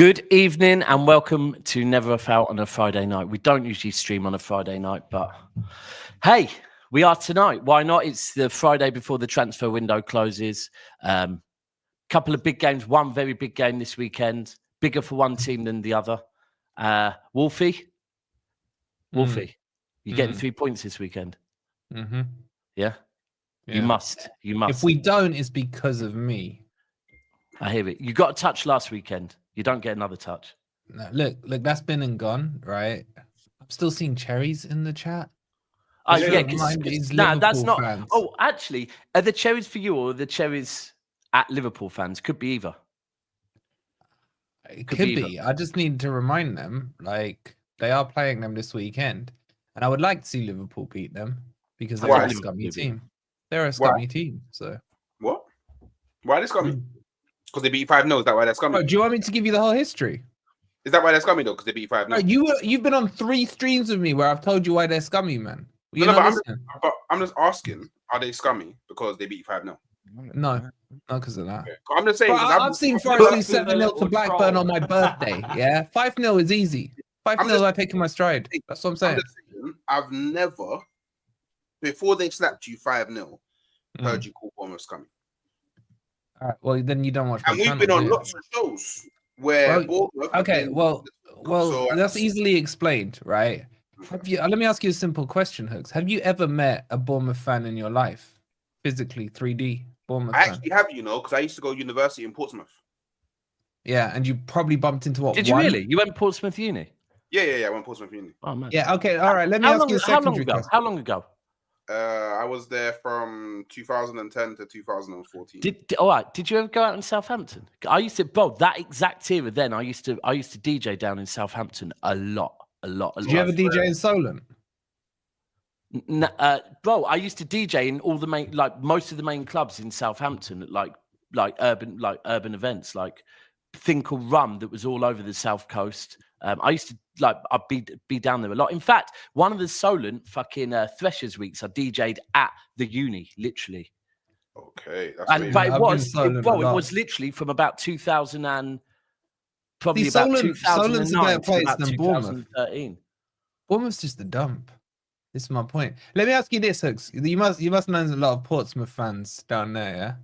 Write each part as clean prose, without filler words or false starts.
Good evening and welcome to Never a Foul on a Friday night. We don't usually stream on a Friday night, but hey, we are tonight. Why not? It's the Friday before the transfer window closes. Couple of big games, one very big game this weekend, bigger for one team than the other. Wolfie, you're getting 3 points this weekend. Yeah? You must. If we don't, it's because of me. I hear it. You got a touch last weekend. You don't get another touch. No, look, that's been and gone, right? I'm still seeing cherries in the chat. Oh, yeah, that's not. Fans. Oh, actually, are the cherries for you or the cherries at Liverpool fans? Could be either. It could be. I just need to remind them, like, they are playing them this weekend. And I would like to see Liverpool beat them because they're a scummy team. They're a scummy team. So what? Why are they scummy? Because they beat 5-0. Is that why they're scummy? Oh, do you want me to give you the whole history? Is that why they're scummy though? Because they beat 5-0. No, you've been on 3 streams with me where I've told you why they're scummy, man. I'm just asking, are they scummy because they beat 5-0? No, not because of that. Okay. I'm just saying. I've seen Forest lose 7-0 to Blackburn on my birthday. Yeah, 5-0 is easy. 5-0 I take in my stride. That's what I'm saying. I've never, before they slapped you 5-0, heard you call Bournemouth scummy. All right, well, then you don't watch. And we've been on lots of shows where Bournemouth. Okay, well, that's easily explained, right? Let me ask you a simple question, Hooks. Have you ever met a Bournemouth fan in your life, physically, 3D Bournemouth? I actually have, because I used to go to university in Portsmouth. Yeah, and you probably bumped into what? Did you really? You went Portsmouth Uni? Yeah. I went Portsmouth Uni. Oh man. Yeah. Okay. All right. Let me ask you a secondary question. How long ago? I was there from 2010 to 2014. Did you ever go out in Southampton? I used to, bro. That exact era. Then I used to DJ down in Southampton a lot. Did you ever DJ in Solent? Bro, I used to DJ in all the main, most of the main clubs in Southampton, like urban events, like a thing called Rum that was all over the South Coast. I used to I'd be down there a lot. In fact, one of the Solent fucking Threshers weeks, I DJ'd at the uni, literally. Okay, but it was literally from about 2000 and probably about 2009 Solent's a better place than 2013. Bournemouth's just a dump. This is my point. Let me ask you this, Hooks. You must know a lot of Portsmouth fans down there,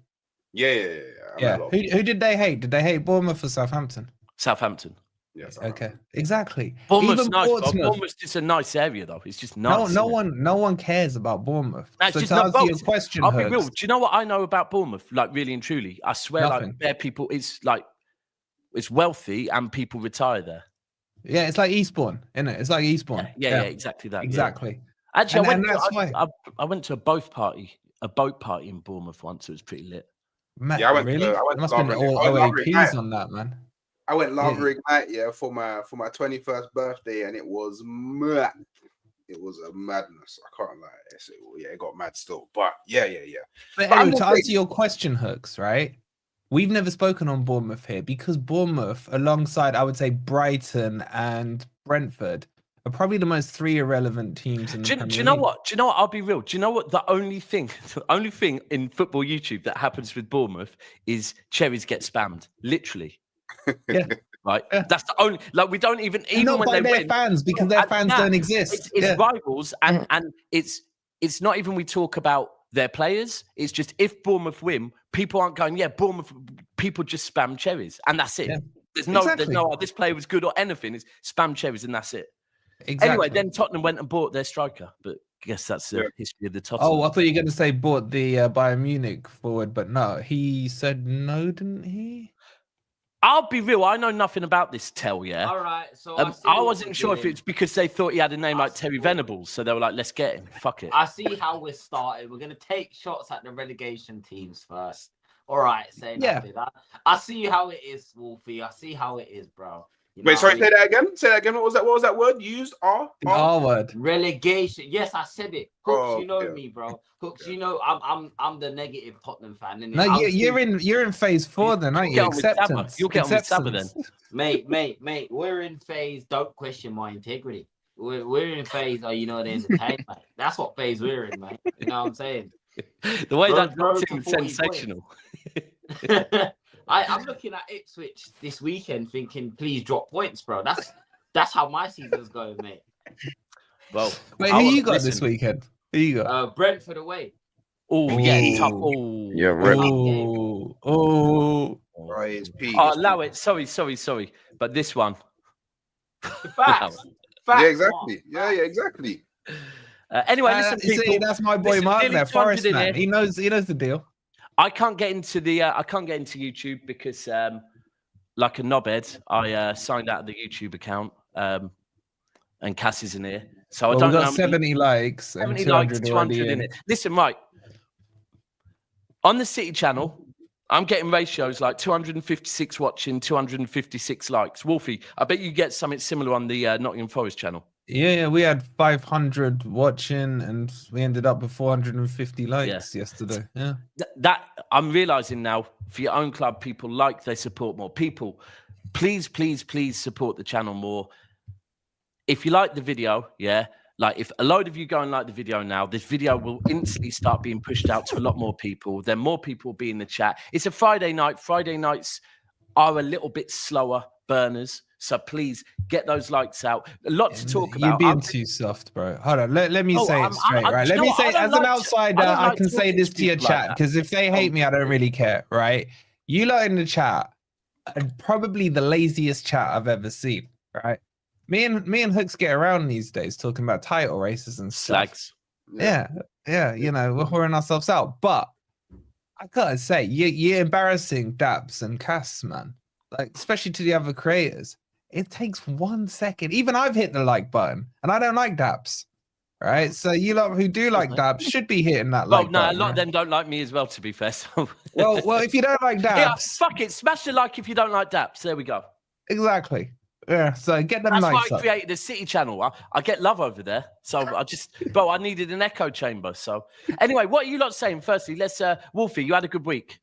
yeah? Yeah. Who did they hate? Did they hate Bournemouth or Southampton? Southampton. Yes. Okay. Exactly. Bournemouth's nice. Bournemouth's just a nice area, though. It's just nice. No one cares about Bournemouth. So to answer your question, I'll be real. Do you know what I know about Bournemouth? Like really and truly, I swear, their people is it's wealthy and people retire there. Yeah, it's like Eastbourne, isn't it? It's like Eastbourne. Yeah, exactly that. Exactly. Yeah. Actually, I went to a boat party in Bournemouth once. It was pretty lit. I went. Really? I went. Must have been all OAPs on that, man. I went Laverick night, for my 21st birthday, and it was mad. It was a madness. I can't lie. It got mad still. But yeah. But anyway, to answer your question, Hooks, right? We've never spoken on Bournemouth here because Bournemouth, alongside I would say Brighton and Brentford, are probably the most 3 irrelevant teams in the Premier League. Do you know what? I'll be real. Do you know what? The only thing in football YouTube that happens with Bournemouth is cherries get spammed. Literally. Yeah. Right. Yeah. That's the only. We don't even not when by they their win, fans because their fans don't exist. It's rivals, and it's not even we talk about their players. It's just if Bournemouth win, people aren't going. Yeah, Bournemouth. People just spam cherries, and that's it. Yeah. There's no. This player was good or anything. It's spam cherries, and that's it. Exactly. Anyway, then Tottenham went and bought their striker, but I guess that's the history of the Tottenham. Oh, I thought you were going to say bought the Bayern Munich forward, but no, he said no, didn't he? I'll be real. I know nothing about this Tell, yeah? All right. So I wasn't sure if it's because they thought he had a name like Terry Venables. So they were like, let's get him. Fuck it. I see how we're started. We're going to take shots at the relegation teams first. All right. I see how it is, Wolfie. I see how it is, bro. Wait, sorry, say that again. Say that again. What was that word used? R word. Relegation. Yes, I said it. Hooks, me, bro. Hooks, I'm the negative Tottenham fan. Innit? No, you're in phase 4 then, aren't you? Acceptance. You'll get on with Saba then. Mate. We're in phase. Don't question my integrity. We're in phase. The entertainment. That's what phase we're in, mate. You know what I'm saying? The way that seems sensational. I'm looking at Ipswich this weekend, thinking, please drop points, bro. That's how my season's going, mate. Well, wait, who you got this weekend? Who you got? Brentford away. Oh yeah, tough. Ooh. Oh Yeah, Oh. Right, it's Pete. Oh, allow it. Sorry. But this one. Facts. Yeah, exactly. Yeah, exactly. Anyway, listen, people. See, that's my boy Mark nearly there, 200 Forest in man. here. He knows the deal. I can't get into YouTube because, like a knobhead, I signed out of the YouTube account, and Cass isn't here, so Well, I don't we know. got 70 likes and 70 200 likes, 200 in it. Listen, right. On the City channel, I'm getting ratios like 256 watching, 256 likes. Wolfie, I bet you get something similar on the Nottingham Forest channel. Yeah, we had 500 watching and we ended up with 450 likes yesterday. Yeah. That I'm realizing now, for your own club, people like they support more. People, please support the channel more. If you like the video, like if a load of you go and like the video now, this video will instantly start being pushed out to a lot more people. Then more people will be in the chat. It's a Friday night. Friday nights are a little bit slower burners. So please get those likes out. A lot to talk about. You're being too soft, bro. Hold on. Let me say it straight, right? Let me say, as an outsider, I can say this to your chat, because if they hate me, I don't really care, right? You lot in the chat are probably the laziest chat I've ever seen, right? Me and Hooks get around these days talking about title races and stuff. Slags. Yeah, you know, we're whoring ourselves out. But I gotta say, you're embarrassing Dabs and Cass, man. Like, especially to the other creators. It takes 1 second. Even I've hit the like button, and I don't like Dabs, right? So you lot who do like Dabs should be hitting that like button. A lot of them don't like me as well, to be fair. So. Well, if you don't like Dabs, fuck it, smash the like if you don't like Dabs. There we go. Exactly. Yeah. So get them. That's likes why I up. created the City channel. I get love over there. So I needed an echo chamber. So anyway, what are you lot saying? Firstly, let's Wolfie, you had a good week.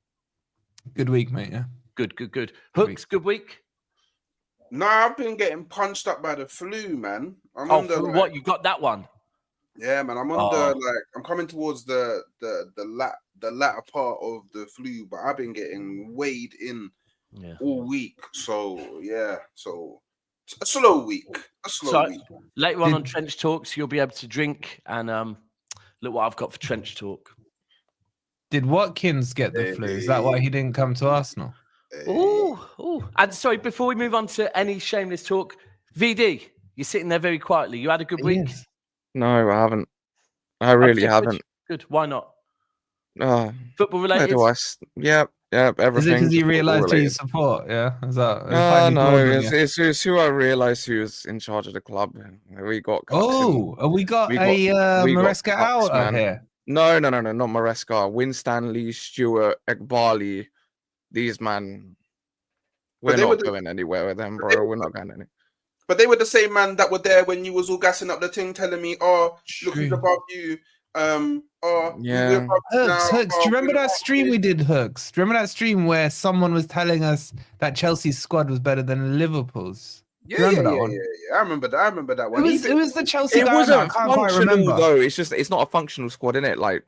Good week, mate. Yeah. Good. Hooks, good week. No, I've been getting punched up by the flu, man. What? You got that one? Yeah, man. I'm on I'm coming towards the latter part of the flu, but I've been getting weighed in all week. So yeah, a slow week. Later on Trench Talks, you'll be able to drink and look what I've got for Trench Talk. Did Watkins get the flu? Is that why he didn't come to Arsenal? Oh. And sorry, before we move on to any shameless talk, VD, you're sitting there very quietly. You had a good week? Yes. No, I haven't. I really haven't. Good. Why not? Football related? Yeah, everything. Is it because you realised who you support? Yeah, is that? No, it's who I realised who was in charge of the club. We got. We got Maresca out here. No, not Maresca. Winstanley, Stewart, Ekbali. These man, we're not going anywhere with them, bro. We're not going anywhere. But they were the same man that were there when you was all gassing up the thing, telling me, "Oh, look who's above you." Yeah. Hooks. Do you remember that stream we did, Hooks? Do you remember that stream where someone was telling us that Chelsea's squad was better than Liverpool's? Yeah, I remember that one. It was the Chelsea guy. It wasn't functional though. It's not a functional squad, innit? Like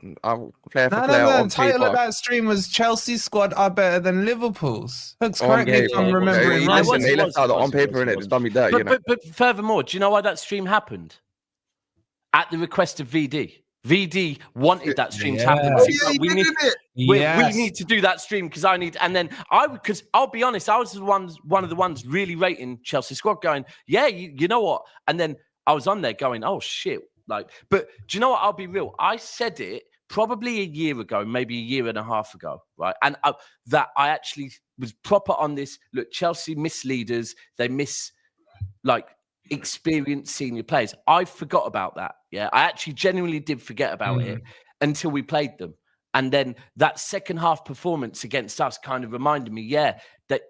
player for player. The title of that stream was Chelsea's squad are better than Liverpool's. Hooks, correct me if I'm remembering right. Listen, they left out on paper, innit? It's done me dirty, but furthermore, do you know why that stream happened? At the request of VD. VD wanted that stream to happen. We need to do that stream because because I'll be honest, I was one of the ones really rating Chelsea squad, going, yeah, you know what? And then I was on there going, oh shit, like. But do you know what? I'll be real. I said it probably a year ago, maybe a year and a half ago, right? And that I actually was proper on this. Look, Chelsea miss leaders. They miss experienced senior players. I forgot about that. Yeah, I actually genuinely did forget about it until we played them. And then that second half performance against us kind of reminded me, that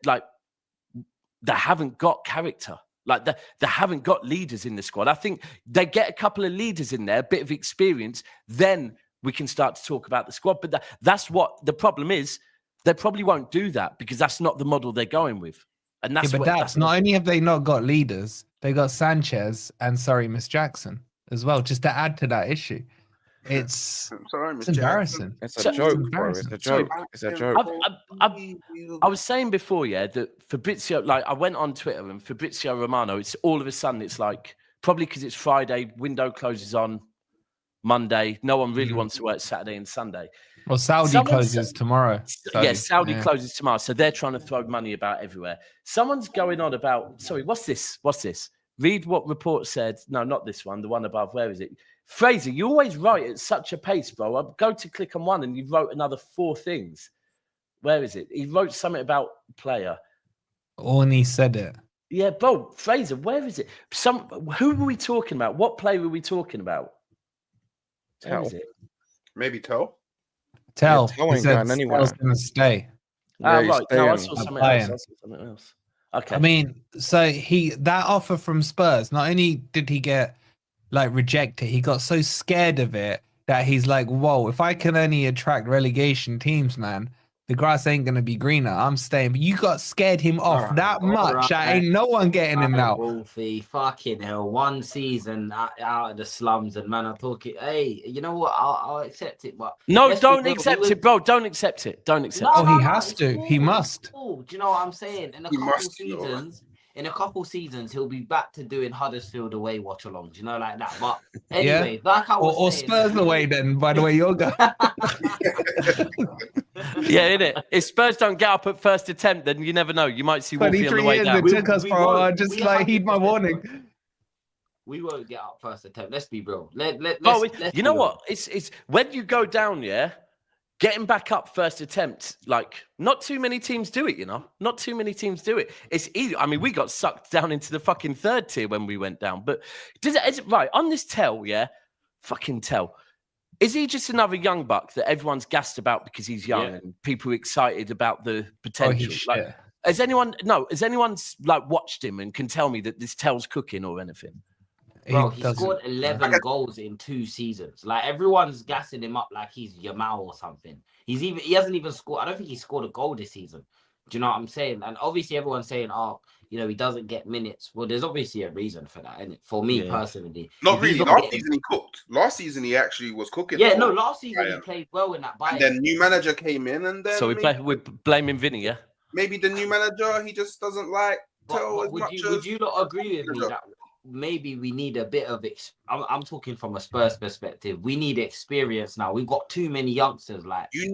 they haven't got character. Like they haven't got leaders in the squad. I think they get a couple of leaders in there, a bit of experience, then we can start to talk about the squad. But that's what the problem is. They probably won't do that because that's not the model they're going with. And that's not only have they not got leaders, they got Sanchez and Miss Jackson as well, just to add to that issue. It's sorry, it's embarrassing. It's a joke, bro. It's a joke. It's a joke. I was saying before, yeah, that Fabrizio, like, I went on Twitter and Fabrizio Romano, it's all of a sudden, it's like, probably because it's Friday, window closes on Monday. No one really wants to work Saturday and Sunday. Well, Saudi closes tomorrow. Saudi closes tomorrow. So they're trying to throw money about everywhere. Someone's going on about, sorry, what's this? Read what report said. No, not this one, the one above. Where is it? Fraser, you always write at such a pace, bro. I go to click on one and you wrote another 4 things. Where is it? He wrote something about player. Orny said it. Yeah, bro. Fraser, where is it? Who were we talking about? What player were we talking about? Where is it? Maybe Tell. Tell. Yeah, Tell ain't going anywhere. Tell's going to stay. Yeah, Right. No, I saw something else. Okay. I mean, so that offer from Spurs, not only did he get like rejected, he got so scared of it that he's like, whoa, if I can only attract relegation teams, man, the grass ain't gonna be greener. I'm staying. But you got scared him off that much. Ain't no one getting him now. Wolfie, fucking hell. 1 season out of the slums, and man, I'm talking. Hey, you know what? I'll accept it, but no, don't accept it, bro. Don't accept it. Don't accept it. Oh, he has to. He must. Do you know what I'm saying? In a couple seasons, he'll be back to doing Huddersfield away watch-alongs, you know, like that. But anyway, like I was saying, Spurs away then, by the way you're going. Yeah, innit? If Spurs don't get up at first attempt, then you never know. You might see Wolfie on the way down. It took us, bro. Just like heed my warning. We won't get up first attempt. Let's be real. Let's you know what? It's when you go down, yeah. Getting back up first attempt, like, not too many teams do it, you know? Not too many teams do it. It's easy. I mean, we got sucked down into the fucking 3rd tier when we went down. But is it right, on this Tell, yeah? Fucking Tell. Is he just another young buck that everyone's gassed about because he's young and people are excited about the potential? Has anyone like watched him and can tell me that this Tell's cooking or anything? Bro, he scored 11 goals in 2 seasons. Like, everyone's gassing him up like he's Yamal or something. He hasn't even scored. I don't think he scored a goal this season. Do you know what I'm saying? And obviously everyone's saying, oh, you know, he doesn't get minutes. Well, there's obviously a reason for that, isn't it? For me personally. Not really. Last season he cooked. Last season he actually was cooking. Yeah, no, last season he played well in that Bayern. And then new manager came in and then... So we're blaming Vinny, yeah? Maybe the new manager, he just doesn't like Tell as much. Would you not agree with me that maybe we need a bit of I'm talking from a Spurs perspective. We need experience now. We've got too many youngsters. Like you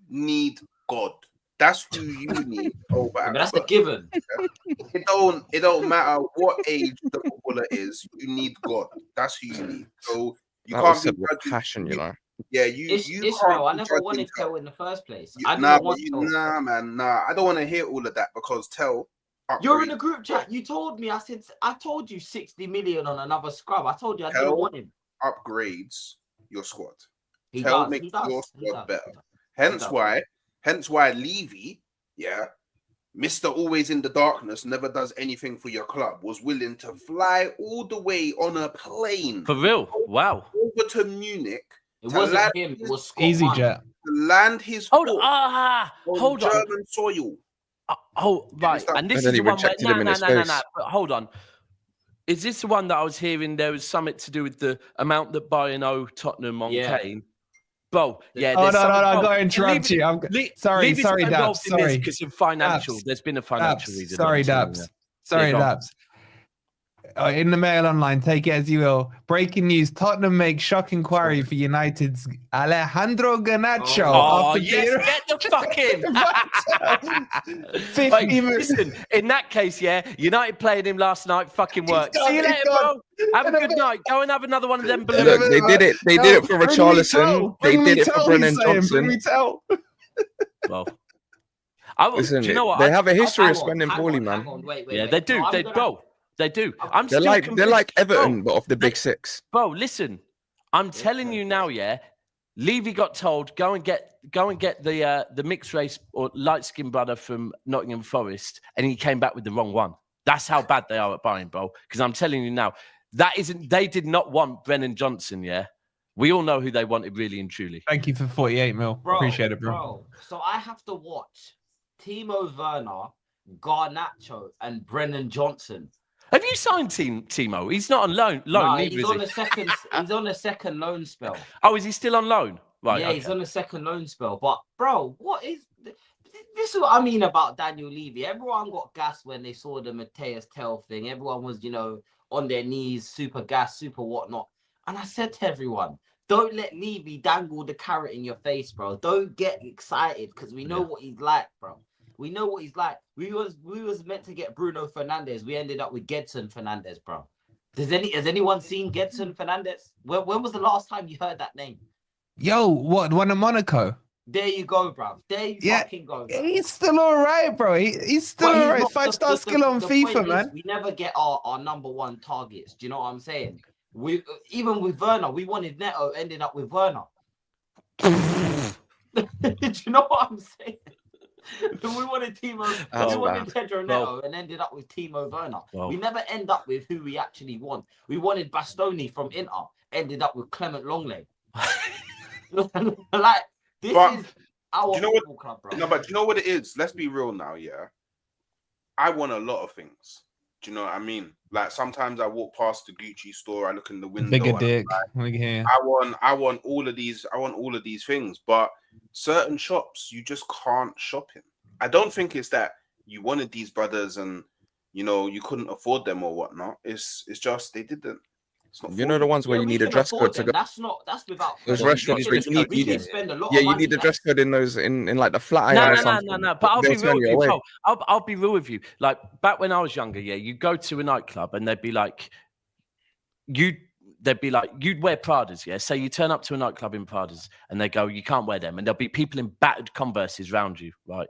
need God. That's who you need. But that's a given. It don't matter what age the footballer is. You need God. That's who you need. So you can't be with passion, you know. Yeah, you Israel, I never wanted Tell in the first place. Nah, man. I don't want to hear all of that because Tell. You're in the group chat. You told me. I told you 60 million on another scrub. I told you I didn't want him. Upgrades your squad. Tell makes your squad better. Hence why Levy, Mr. Always in the Darkness, never does anything for your club, was willing to fly all the way on a plane. For real? Wow. Over to Munich. It wasn't him. It was Scott EasyJet. To land his hold on German soil. Right. And this is the one where no. But hold on. Is this the one that I was hearing there was something to do with the amount that Bayern owe Tottenham on Kane? Bro, yeah. Oh, no, I got to interrupt you. Sorry, Dabs. Sorry. Because of financial. There's been a financial reason. Sorry, Dabs. Sorry, Dabs. In the Mail Online, take it as you will. Breaking news: Tottenham make shock inquiry for United's Alejandro Garnacho. Oh, yes, get the fucking. Listen, in that case, United played him last night. Fucking work. See you later, bro. Have a good night. Go and have another one of them balloons. Look, they did it. They did it for Richarlison. They did it for Brennan Johnson. Well, listen, do you know what? They have a history of spending poorly, man. Wait, they do. They do. They're like Everton, but of the big six. Bro, listen. I'm telling you now, Levy got told go and get the mixed race or light skinned brother from Nottingham Forest, and he came back with the wrong one. That's how bad they are at buying, bro. Because I'm telling you now, they did not want Brennan Johnson. We all know who they wanted, really and truly. Thank you for 48 mil. Appreciate it, bro. So I have to watch Timo Werner, Garnacho, and Brennan Johnson. Have you signed Timo? He's not on loan. No, Neither he's is on he? a second. He's on a second loan spell. Oh, is he still on loan? Right. Yeah, okay. he's on a second loan spell. But bro, this is what I mean about Daniel Levy. Everyone got gas when they saw the Mathys Tel thing. Everyone was, on their knees, super gas, super whatnot. And I said to everyone, don't let Levy dangle the carrot in your face, bro. Don't get excited because we know what he's like, bro. We know what he's like. We was meant to get Bruno Fernandes. We ended up with Gedson Fernandes, bro. Has anyone seen Gedson Fernandes? When was the last time you heard that name? Yo, what? One in Monaco? There you go, bro. There you fucking go. Bro. He's still all right, bro. He's still all right. 5-star skill on FIFA, man. We never get our number one targets. Do you know what I'm saying? Even with Werner, we wanted Neto, ended up with Werner. Do you know what I'm saying? We wanted Timo. We wanted Pedro Neto and ended up with Timo Werner. We never end up with who we actually want. We wanted Bastoni from Inter, ended up with Clement Longley. Like this is our football club, bro. No, but do you know what it is? Let's be real now, yeah. I want a lot of things. Do you know what I mean? Like sometimes I walk past the Gucci store, I look in the window. Bigger dick. Like, I want all of these. I want all of these things, but certain shops you just can't shop in. I don't think it's that you wanted these brothers and you couldn't afford them or whatnot. It's just they didn't. The ones where you need a dress code to go. That's without those restaurants where you need spend a lot. Yeah, you need a dress code in those in like the flat iron or something. No. But I'll be real with you, bro. I'll be real with you. Like back when I was younger, yeah, you go to a nightclub and they'd be like, you'd wear Pradas, yeah. Say you turn up to a nightclub in Pradas and they go, you can't wear them, and there'll be people in battered Converses around you, right?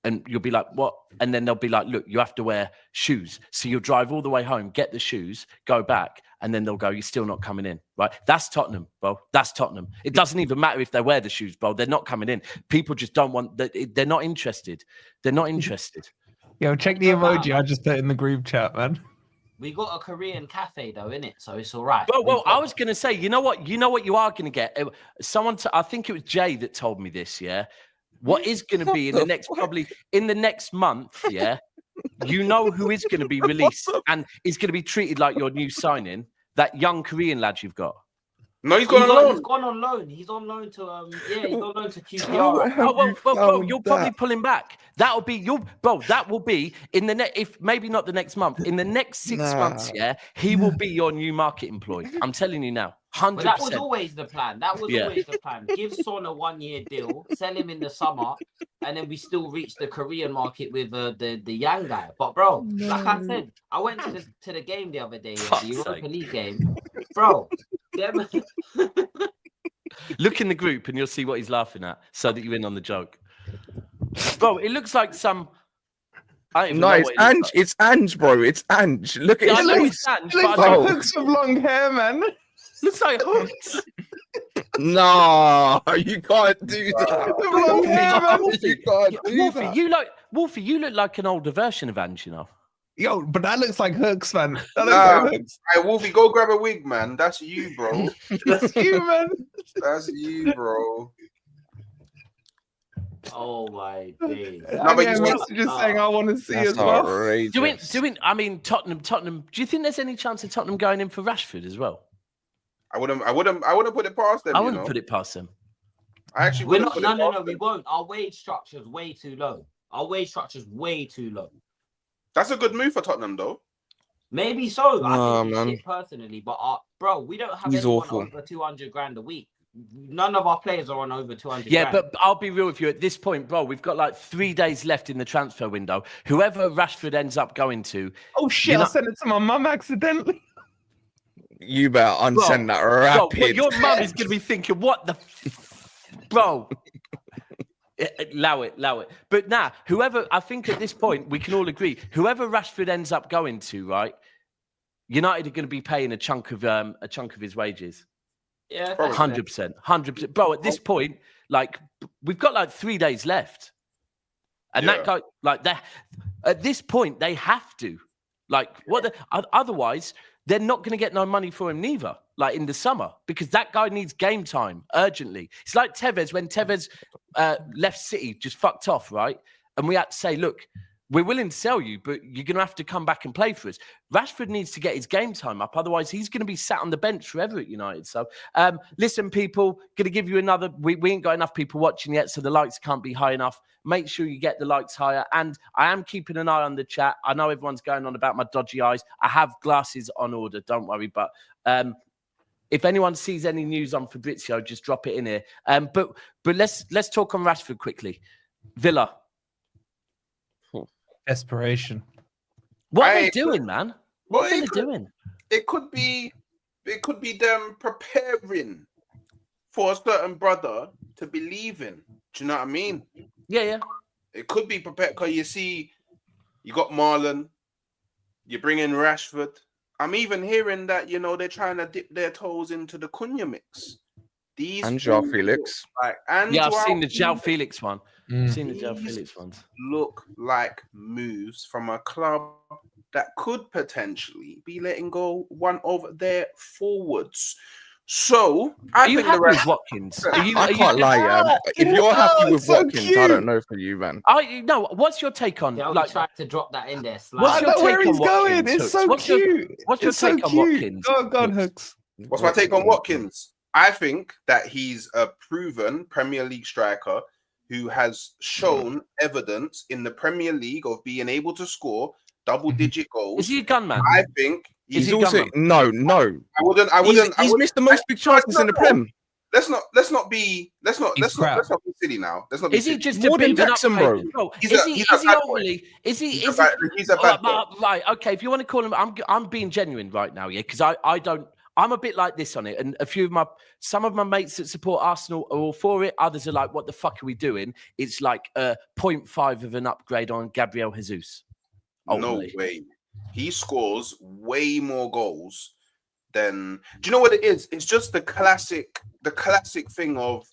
And you'll be like, what? And then they'll be like, look, you have to wear shoes. So you'll drive all the way home, get the shoes, go back, and then they'll go, you're still not coming in, right? That's Tottenham, bro. That's Tottenham. It doesn't even matter if they wear the shoes, bro. They're not coming in. People just don't want, they're not interested. They're not interested. Yo, check the emoji I just put in the group chat, man. We got a Korean cafe though, innit? So it's all right. Well, I was going to say, you know what you are going to get? I think it was Jay that told me this, yeah? What is going to be in the next month, yeah? You know who is going to be released and is going to be treated like your new signing? That young Korean lad you've got. No, he's gone on loan. He's gone on loan. He's on loan to he's on loan to QPR. Bro, you'll probably pull him back. That will be in the if maybe not the next month, in the next 6 months, yeah, he will be your new market employee. I'm telling you now. 100%. That was always the plan. Always the plan. Give Son a 1-year deal, sell him in the summer, and then we still reach the Korean market with the young guy. But bro, like I said, I went to the game the other day, the Europa League game. Bro, look in the group and you'll see what he's laughing at, so that you're in on the joke. Bro, it looks like some. It's Ange, bro. It's Ange. Look at it. I know it's Ange, looks like Hooks with long hair, man. Looks like Hooks. No, you can't do that. You can't do that. Wolfie, you look like an older version of Ange, you know. Yo, but that looks like Hooks, man. That looks like Hooks. Hey, Wolfie, go grab a wig, man. That's you, bro. That's you, man. That's you, bro. Oh my days. No, but just saying I want to see as well. I mean, Tottenham. Do you think there's any chance of Tottenham going in for Rashford as well? I wouldn't put it past them. I wouldn't put it past them. I actually No, we won't. Our wage structure is way too low. That's a good move for Tottenham, though. Maybe so. I think shit personally, but bro, we don't have anyone over 200 grand a week. None of our players are on over 200. Yeah, but I'll be real with you at this point, bro. We've got like 3 days left in the transfer window. Whoever Rashford ends up going to. Oh shit! I sent it to my mum accidentally. You better unsend that rapid. Bro, your mum is going to be thinking, what the... Bro. Allow it. But whoever... I think at this point, we can all agree, whoever Rashford ends up going to, right, United are going to be paying a chunk of his wages. Yeah. 100%. Bro, at this point, like, we've got like 3 days left. And that guy, like, that, at this point, they have to. Like, otherwise... They're not going to get no money for him neither, like in the summer, because that guy needs game time urgently. It's like Tevez when Tevez left City, just fucked off, right? And we had to say, look, we're willing to sell you, but you're going to have to come back and play for us. Rashford needs to get his game time up. Otherwise, he's going to be sat on the bench forever at United. So, listen, people, going to give you another. We ain't got enough people watching yet, so the likes can't be high enough. Make sure you get the likes higher. And I am keeping an eye on the chat. I know everyone's going on about my dodgy eyes. I have glasses on order. Don't worry. But if anyone sees any news on Fabrizio, just drop it in here. But let's talk on Rashford quickly. Villa. Desperation. What are they doing, man? What are they doing? It could be them preparing for a certain brother to believe in. Do you know what I mean? Yeah. It could be prepared because you see, you got Marlon, you bring in Rashford. I'm even hearing that, you know, they're trying to dip their toes into the Cunha mix. And João Felix. I've seen the João Felix one. I've seen the João Felix ones. Look like moves from a club that could potentially be letting go one of their forwards. So, are you happy with Watkins? I can't lie, yeah. If you're happy with Watkins, cute. I don't know for you, man. No, what's your take on? I tried to drop that in there. What's your take where he's on Watkins? going? It's so cute. What's your take on Watkins? Go on, Hooks. What's my take on Watkins? I think that he's a proven Premier League striker who has shown evidence in the Premier League of being able to score double-digit goals. Is he a gunman? I think he's also no. I wouldn't. He's missed the most big chances in the Prem. Let's not be silly now. Let's not be. Is he just more a bit than Jackson, bro? He's a bad boy. Right? Okay, if you want to call him, I'm being genuine right now, yeah, because I don't. I'm a bit like this on it, and some of my mates that support Arsenal are all for it. Others are like, "What the fuck are we doing?" It's like 0.5 of an upgrade on Gabriel Jesus. Ultimately. No way. He scores way more goals than. Do you know what it is? It's just the classic thing of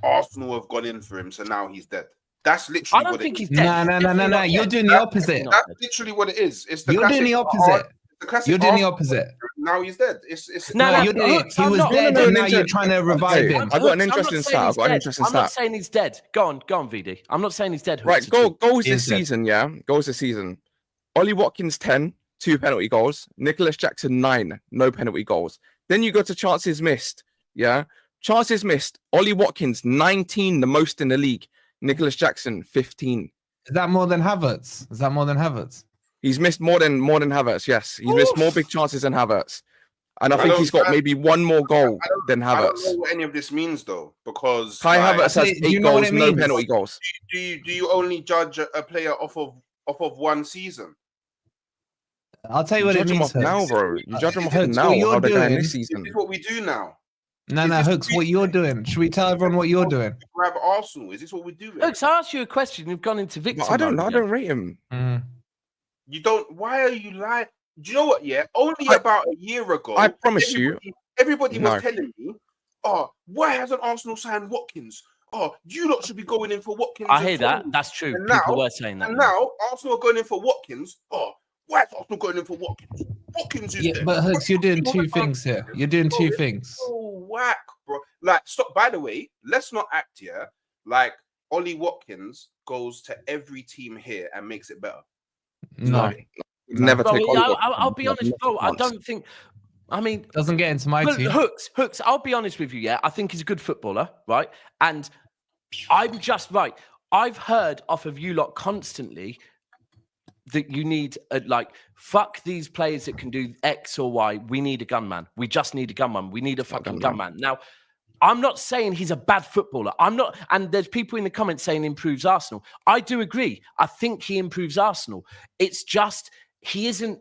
Arsenal have gone in for him, so now he's dead. That's literally. I don't think he's dead. No. You're doing the opposite. That's literally what it is. It's the You're doing the opposite. You're doing the opposite. Now he's dead. He was dead, and now you're trying to revive him. I've got an interesting stat. I'm not saying he's dead. Go on, VD. I'm not saying he's dead. Right, goals this season, yeah. Goals this season. Ollie Watkins 10, 2 penalty goals. Nicholas Jackson 9, no penalty goals. Then you go to chances missed, yeah. Chances missed. Ollie Watkins 19, the most in the league. Nicholas Jackson 15. Is that more than Havertz? He's missed more than Havertz. Yes, he's missed more big chances than Havertz, and I think he's got maybe one more goal than Havertz. I don't know what any of this means though, because Kai Havertz has 8 goals, no penalty goals. Do you only judge a player off of one season? I'll tell you what it means now, bro. You judge them off now. How they're going this season? This is what we do now. No, Hooks, what you're doing. Should we tell everyone what you're doing? Grab Arsenal. Is this what we do? Hooks, I asked you a question. You've gone into victim. I don't rate him. You don't. Why are you lying? Do you know what? Yeah, only about a year ago. I promise everybody was telling me, "Oh, why hasn't Arsenal signed Watkins? Oh, you lot should be going in for Watkins." I hear that. That's true. And people were saying that. And now Arsenal are going in for Watkins. Oh, why is Arsenal going in for Watkins? Watkins is there. But Hooks, you're doing two things here. You're doing two things. So whack, bro. Like, stop. By the way, let's not act here like Ollie Watkins goes to every team here and makes it better. No. Never take I'll be honest, bro. I don't think. I mean, doesn't get into my team. Hooks. I'll be honest with you. Yeah, I think he's a good footballer, right? And I'm just right. I've heard off of you lot constantly that you need fuck these players that can do X or Y. We need a gunman. We just need a gunman. We need a fucking gunman. Now, I'm not saying he's a bad footballer. I'm not, and there's people in the comments saying improves Arsenal. I do agree. I think he improves Arsenal. It's just he isn't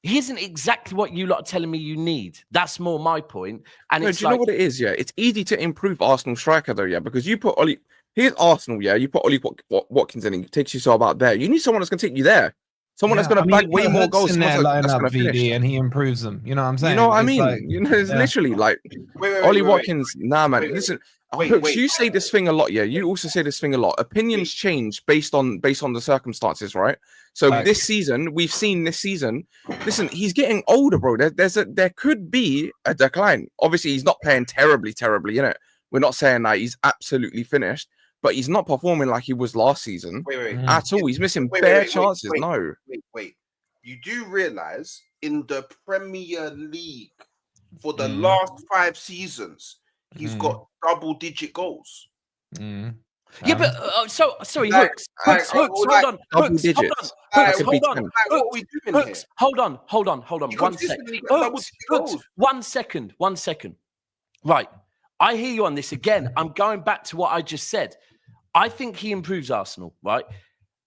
exactly what you lot are telling me you need. That's more my point. And do you know what it is? Yeah, it's easy to improve Arsenal striker though. Yeah, because you put Ollie. Here's Arsenal. Yeah, you put Ollie Watkins in, and he takes you so about there. You need someone that's going to take you there. Someone that's going to bag way more goals. In their lineup, VD, and he improves them. You know what I'm saying? You know what I mean? It's literally like Ollie Watkins. Nah, man. Listen, Hooks, you say this thing a lot. Yeah, you also say this thing a lot. Opinions change based on the circumstances, right? So this season, we've seen this season. Listen, he's getting older, bro. There could be a decline. Obviously, he's not playing terribly, innit? We're not saying that he's absolutely finished. but he's not performing like he was last season at all. He's missing bare chances. Wait. You do realize in the Premier League for the last 5 seasons, he's got double-digit goals. Yeah, but sorry, Hooks, hold on. Hold on. 1 second. Right, I hear you on this again. I'm going back to what I just said. I think he improves Arsenal, right?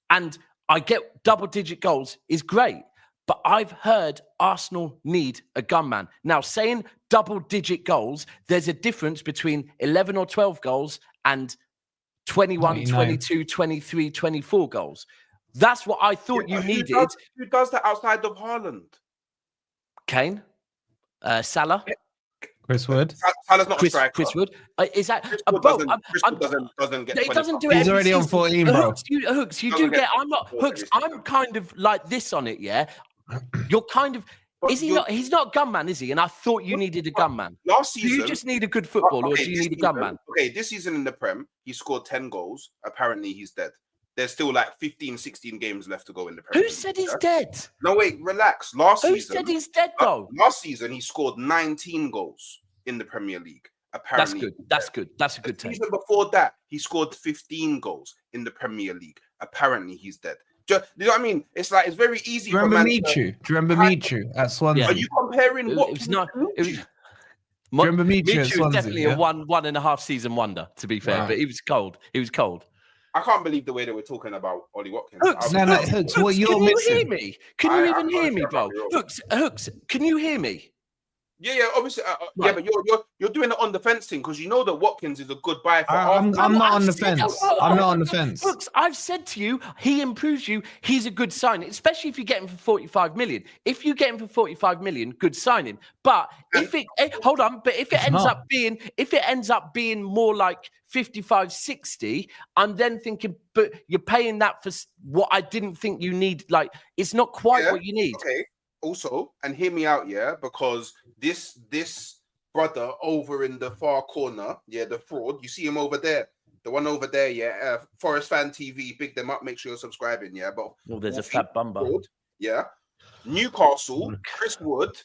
And I get double-digit goals is great, but I've heard Arsenal need a gunman. Now, saying double-digit goals, there's a difference between 11 or 12 goals and 21, 22, 23, 24 goals. That's what I thought you needed. Who does that outside of Haaland? Kane, Salah, Chris Wood. Salah's not a striker. Chris Wood. Is that Chris Wood doesn't get? He doesn't do it. He's already on 14, bro. Hooks, you do get. I'm not Hooks. I'm kind of like this on it. Yeah, you're kind of. Is he not? He's not gunman, is he? And I thought you needed a gunman. Last season, do you just need a good football, or do you need a gunman? Okay, this season in the Prem, he scored 10 goals. Apparently, he's dead. There's still like 15, 16 games left to go in the Prem. Who said he's dead? No, wait, relax. Who said he's dead, though? Last season, he scored 19 goals in the Premier League. Apparently, That's good. That's a good take. Season before that, he scored 15 goals in the Premier League. Apparently, he's dead. Do you know what I mean? It's like it's very easy. Do you remember Michu at Swansea? Are you comparing what? It's not. Do you remember Michu at Swansea? Definitely a 1.5 season wonder, to be fair. But he was cold. I can't believe the way that we're talking about Ollie Watkins. Hooks, what you're missing? Can you hear me? Can you even hear me, bro? Hooks, can you hear me? Yeah, obviously. Yeah, but you're doing it on the fence thing because you know that Watkins is a good buy for I'm not on the fence. I'm not on the fence. Hooks, I've said to you, he improves you. He's a good signing, especially if you get him for 45 million. If you get him for 45 million, good signing. But if it ends up being more like 55, 60, I'm then thinking, but you're paying that for what I didn't think you need. Like, it's not quite what you need. Okay. Also, and hear me out, because this brother over in the far corner, the fraud, you see him over there, the one over there, Forest Fan TV, big them up, make sure you're subscribing, but there's a fat bumper. Newcastle, Chris Wood,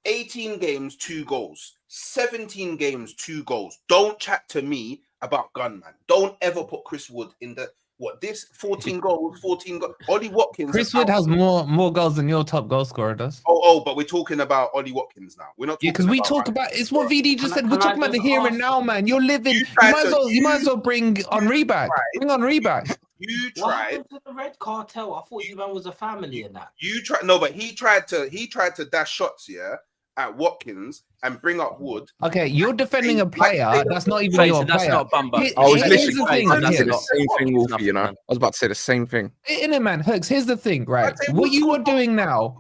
18 games, 2 goals, 17 games, 2 goals. Don't chat to me about gunman. Don't ever put Chris Wood in the 14 goals. Ollie Watkins. Chris Wood has more goals than your top goal scorer does. But we're talking about Ollie Watkins now. We're not. Because we talk about it's what VD just said. We're talking about the here and now, man. You're living. You might as well bring Henry back. Bring Henry back. You tried. What happened to the Red Cartel? I thought you man was a family in that. You tried. No, but he tried to dash shots. At Watkins and bring up Wood. Okay, you're defending a player that's not even your player. That's not Bumba. I was literally about to say the same thing, Wolfie, I was about to say the same thing. In it, man, Hooks, here's the thing, right? What you are doing now,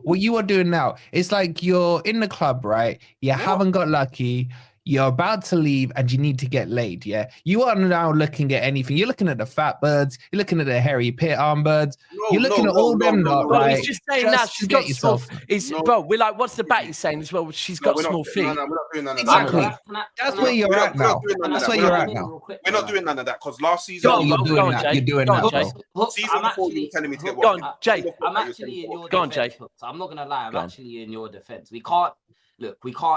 it's like you're in the club, right? You haven't got lucky. You're about to leave and you need to get laid, You are now looking at anything. You're looking at the fat birds. You're looking at the Harry Pitt armbirds. You're looking at all them, right? He's just saying that she's got small. Bro, we're like, what's the bat he's saying as well? She's got small feet. No, we're not doing none of exactly. that. That's where you're at now. That's where you're at now. We're not doing none of that because last season you're doing that. You're doing that. Season before you were telling me to get Go on, Jay. I'm actually in your defense. I'm not gonna lie. I'm actually in your defense. We can't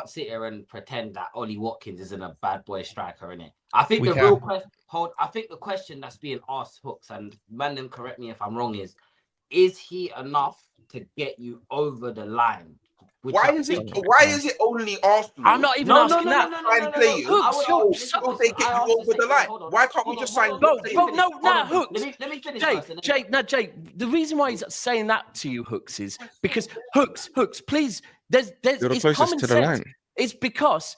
sit here and pretend that Ollie Watkins isn't a bad boy striker, innit? I think the question that's being asked, Hooks, and Mandem, correct me if I'm wrong, is he enough to get you over the line? Why is it only Arsenal? I'm not even asking that. Sign players. So they get you over the line. Why can't we just sign? Hooks. Let me finish. Jay. The reason why he's saying that to you, Hooks, is because Hooks. Please, it's common sense. It's because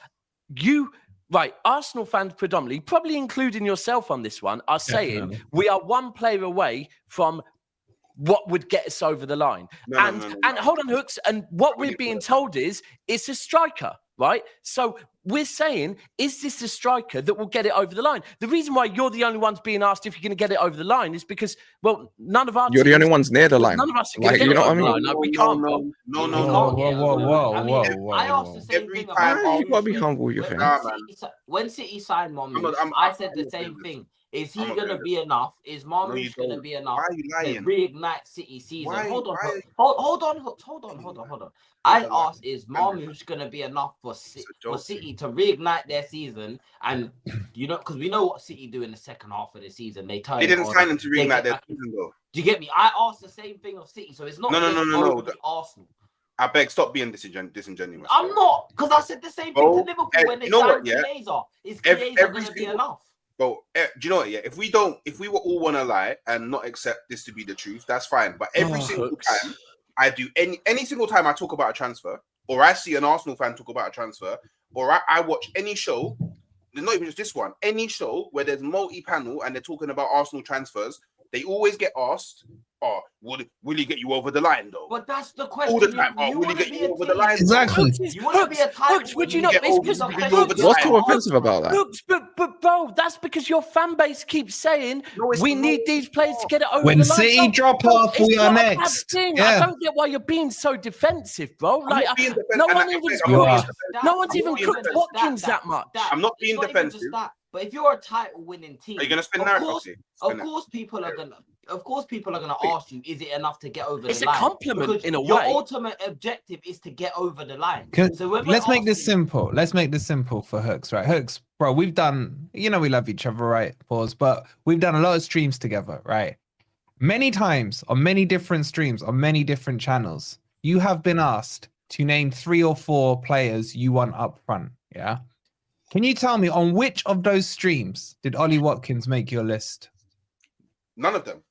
you. Right, Arsenal fans predominantly, probably including yourself on this one, are saying we are one player away from what would get us over the line. And hold on, Hooks, and what we're being told is it's a striker, right? So we're saying, is this a striker that will get it over the line? The reason why you're the only ones being asked if you're going to get it over the line is because, well, none of our You're the only ones near the line. None of us are going to get you it know over what I the mean? line. Like, we can't. Whoa. I asked the same thing about you gotta be humble with your thing. when City signed Mathys, I said the same thing. Is he going to be enough? Is Mathys going to be enough to reignite City season? Hold on. I asked, is Mathys going to be enough for City to reignite their season? And, you know, because we know what City do in the second half of the season. They didn't sign him to reignite their season, though. Do you get me? I asked the same thing of City. So it's not no. Arsenal. I beg, stop being disingenuous. I'm not, because I said the same thing to Liverpool when they signed Chiesa. Is Chiesa going to be enough? Bro, do you know what? Yeah, if we were all want to lie and not accept this to be the truth, that's fine. But every single time I do any single time I talk about a transfer, or I see an Arsenal fan talk about a transfer, or I watch any show, there's not even just this one, any show where there's multi-panel and they're talking about Arsenal transfers, they always get asked, "Oh, will he get you over the line, though?" But that's the question. All the time. Will he get you over the line? Exactly. You want to be a title? Would you not? What's so offensive about that? But bro, that's because your fan base keeps saying we need these players to get it over when the line. City drop off, we are next. I don't get why you're being so defensive, bro. Like, no one's even cooked Watkins that much. I'm not being defensive. But if you're a title-winning team, are you gonna spin narrative? Of course, people are gonna ask you, is it enough to get over the line? It's a compliment in a way. Your ultimate objective is to get over the line. Let's make this simple. Let's make this simple for Hooks, right? Hooks, bro, we've done, we love each other, right? Pause. But we've done a lot of streams together, right? Many times on many different streams, on many different channels, you have been asked to name 3 or 4 players you want up front, yeah? Can you tell me on which of those streams did Ollie Watkins make your list? None of them.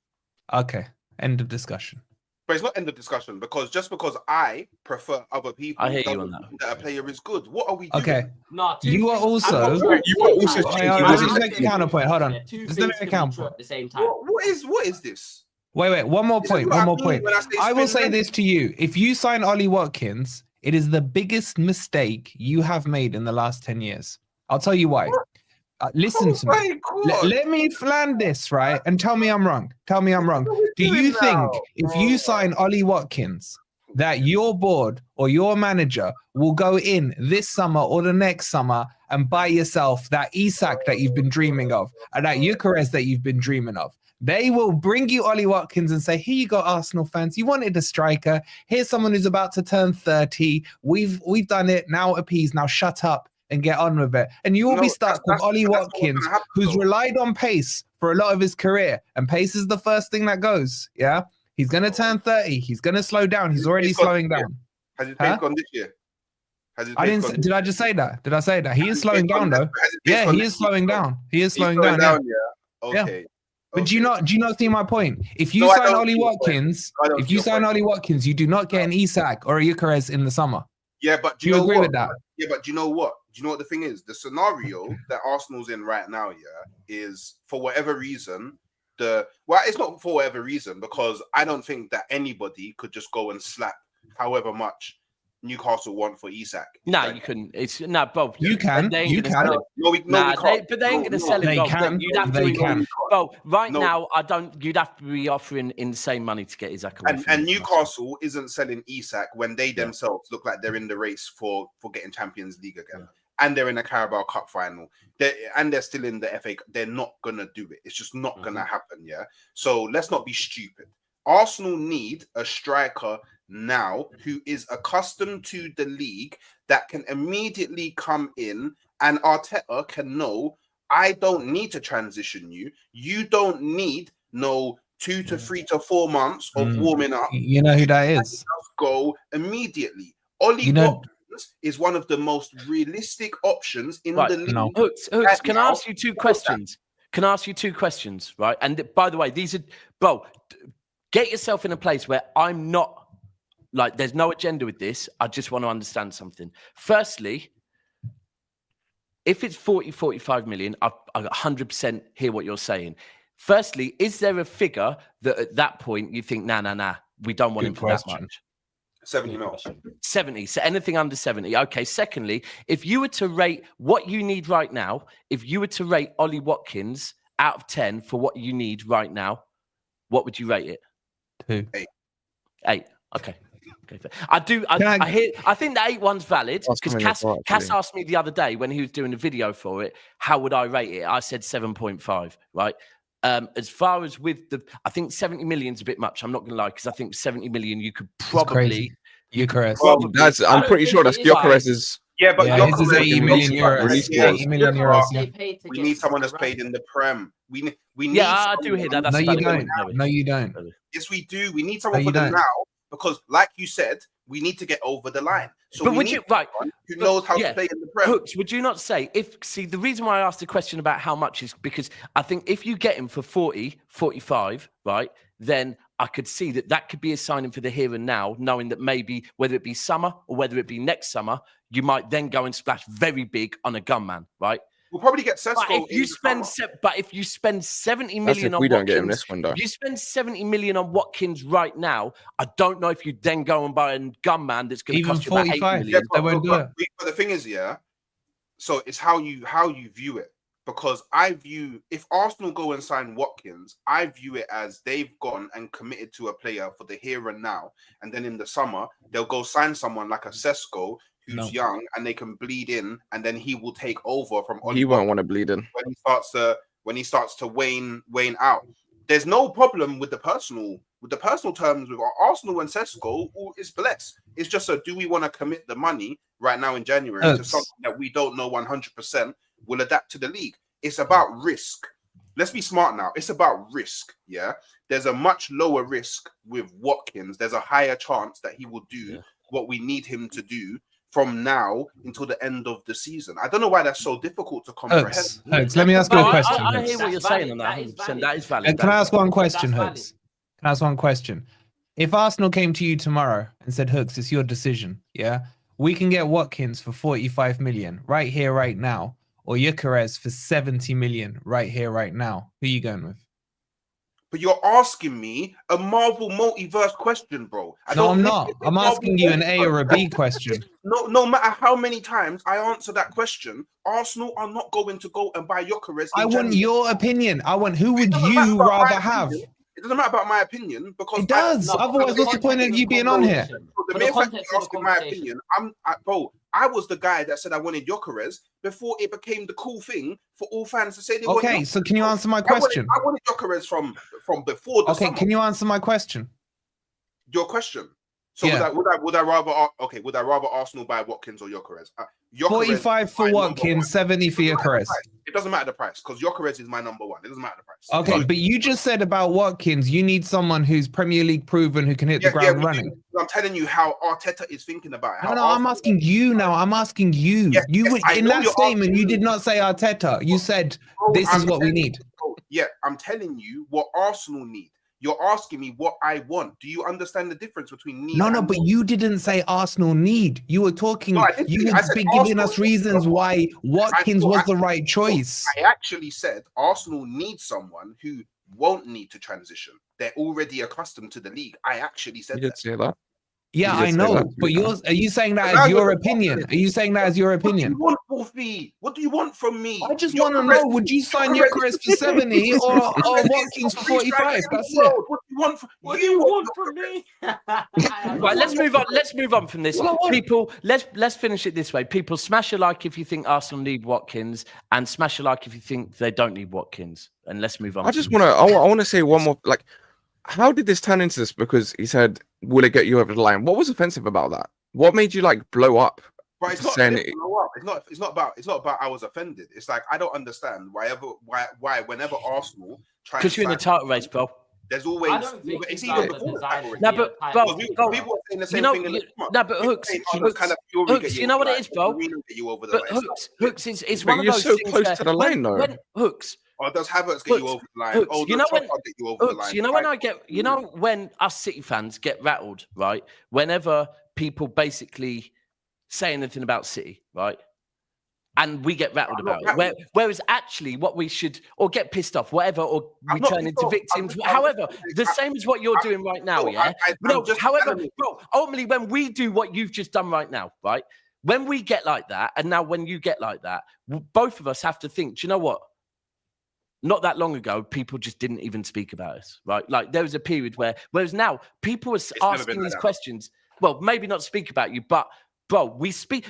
Okay, end of discussion. But it's not end of discussion because just because I prefer other people, I hear you on that a player is good. What are we doing? Okay, no, you are also. Let's just make a counterpoint. Hold on. Let's make a counterpoint at the same time. What is this? Wait. One more point. I will say this to you: if you sign Ollie Watkins, it is the biggest mistake you have made in the last 10 years. I'll tell you why. Listen to me. Let me land this, right? And tell me I'm wrong. Do you think if you sign Ollie Watkins, that your board or your manager will go in this summer or the next summer and buy yourself that Isak that you've been dreaming of and that Gyökeres that you've been dreaming of? They will bring you Ollie Watkins and say, here you go, Arsenal fans. You wanted a striker. Here's someone who's about to turn 30. We've done it. Now appease. Now shut up and get on with it. And you will be stuck with Ollie Watkins, who's relied on pace for a lot of his career. And pace is the first thing that goes. Yeah. He's going to turn 30. He's going to slow down. He's already slowing down. Has his pace gone this year? Did I just say that? Did I say that? He is slowing down though. Yeah, he is slowing down. He is slowing down. Yeah. Okay. But do you not see my point? If you sign Ollie Watkins, you do not get an Isak or a Gyökeres in the summer. Yeah, but do you agree with that? Yeah, but do you know what? Do you know what the thing is? The scenario that Arsenal's in right now, is for whatever reason, it's not for whatever reason, because I don't think that anybody could just go and slap however much Newcastle want for Isak. No, you couldn't. Bob. You can. You can. No, we can't. But they ain't going to sell him. They can. You'd have they can. Well, now, you'd have to be offering insane money to get Isak away. And Newcastle isn't selling Isak when they themselves look like they're in the race for getting Champions League again. Yeah. And they're in a Carabao Cup final. They're still in the FA. They're not going to do it. It's just not going to happen, yeah? So let's not be stupid. Arsenal need a striker now who is accustomed to the league that can immediately come in, and Arteta can know, I don't need to transition you. You don't need 2 to 3 to 4 months of warming up. You know who that is? Just go immediately. Ollie Watkins is one of the most realistic options in the league. No. Hooks, can I ask you 2 questions? Right? And by the way, these are, bro, get yourself in a place where I'm not, like, there's no agenda with this. I just want to understand something. Firstly, if it's 45 million, I 100% hear what you're saying. Firstly, is there a figure that at that point you think, nah, we don't want him for that much? 70 mil. 70. So anything under 70. Okay. Secondly, if you were to rate what you need right now, if you were to rate Ollie Watkins out of 10 for what you need right now, what would you rate it? 2. 8. Okay. I think the 8 one's valid because Cass asked me the other day when he was doing a video for it, how would I rate it? I said 7.5, right? As far as I think 70 million is a bit much. I'm not going to lie, because I think 70 million you could probably. Gyökeres. I'm pretty sure that's Gyökeres'. Yeah, but his is 80 million euros. 80 million euros. We need someone that's paid in the Prem. We need. Yeah, I do hear that. No, you don't. No, you don't. Yes, we do. We need someone for them now because, like you said, we need to get over the line. So, but would you who knows how to play in the Prem? Hooks, would you not say the reason why I asked the question about how much is because I think if you get him for 40, 45, right, then I could see that could be a signing for the here and now, knowing that maybe whether it be summer or whether it be next summer, you might then go and splash very big on a gunman, right? We'll probably get Sesko. But if you spend 70 million on we don't Watkins, get him this window. If you spend 70 million on Watkins right now, I don't know if you then go and buy a gunman that's going to cost you about 8 million. Yeah, but the thing is, so it's how you view it. Because I view, if Arsenal go and sign Watkins, I view it as they've gone and committed to a player for the here and now. And then in the summer, they'll go sign someone like a Sesko who's young and they can bleed in, and then he will take over from Ollie. He won't want to bleed in when he starts to wane out. There's no problem with the personal terms with Arsenal and Sesko. It's blessed. It's just do we want to commit the money right now in January to something that we don't know 100% will adapt to the league? It's about risk. Let's be smart now. It's about risk. Yeah, there's a much lower risk with Watkins. There's a higher chance that he will do what we need him to do from now until the end of the season. I don't know why that's so difficult to comprehend. Hooks, let me ask you a question. I hear what you're saying on that. 100%. That is valid. Can I ask one question, Hooks? Can I ask one question? If Arsenal came to you tomorrow and said, Hooks, it's your decision, yeah? We can get Watkins for 45 million right here, right now, or Gyökeres for 70 million right here, right now. Who are you going with? But you're asking me a Marvel multiverse question, bro. No, I'm not. I'm asking you an A or a B question. No matter how many times I answer that question, Arsenal are not going to go and buy Gyökeres. I want your opinion. Who would you rather have? It doesn't matter about my opinion because it does. Otherwise, what's the point of you being on here? The mere fact that you're asking my opinion, I was the guy that said I wanted Gyökeres before it became the cool thing for all fans to say they want. Okay, so can you answer my question? I wanted Gyökeres from before the summer. Can you answer my question? Your question. So would I rather Arsenal buy Watkins or Gyökeres? 45 for Watkins, 70 for Gyökeres. It doesn't matter the price because Gyökeres is my number one. It doesn't matter the price. Okay, but you just said about Watkins, you need someone who's Premier League proven who can hit the ground running. I'm telling you how Arteta is thinking about it. No, I'm asking you now. I'm asking you. In that statement, you did not say Arteta. You said this is what we need. Yeah, I'm telling you what Arsenal need. You're asking me what I want. Do you understand the difference between need? No, but you didn't say Arsenal need. You were talking. You would be giving us reasons why Watkins was the right choice. I actually said Arsenal needs someone who won't need to transition. They're already accustomed to the league. I actually said that. You did say that. Yeah, I know, but are you saying that as your opinion? Are you saying that as your opinion? What do you want from me? I just want to know, would you sign Gyökeres for 70 or Watkins for 45? That's it. What do you want from me? Right, let's move on. Let's move on from this. People, let's finish it this way. People, smash a like if you think Arsenal need Watkins, and smash a like if you think they don't need Watkins. And let's move on. I want to say one more. Like, how did this turn into this? Because he said, "Will it get you over the line?" What was offensive about that? What made you blow up? But it's not about I was offended. It's like I don't understand why whenever Arsenal try. Because you're in the title race, bro. There's always it's even before that. No, but bro, people are saying the same thing. No, but Hooks, you know what it is, bro. But Hooks, it's one of those things. You're so close to the line, though. Hooks. Or does Havertz get you over the line? Hooks, when us City fans get rattled, right? Whenever people basically say anything about City, right? and we get rattled about it. Whereas actually what we should, or get pissed off, whatever, or we turn into victims. However, the same as what you're doing right now, yeah? However, bro, ultimately when we do what you've just done right now, right? When we get like that, and now when you get like that, both of us have to think, do you know what? Not that long ago, people just didn't even speak about us, right? Like there was a period whereas now people are asking these questions. Well, maybe not speak about you, but bro,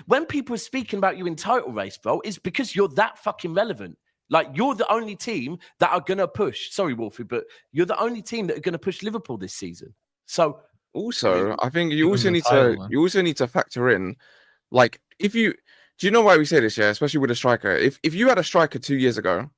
when people are speaking about you in title race, bro, it's because you're that fucking relevant. Like you're the only team that are gonna push. Sorry, Wolfie, but you're the only team that are gonna push Liverpool this season. So also, I think you also need to factor in, like, do you know why we say this? Yeah, especially with a striker. If you had a striker 2 years ago,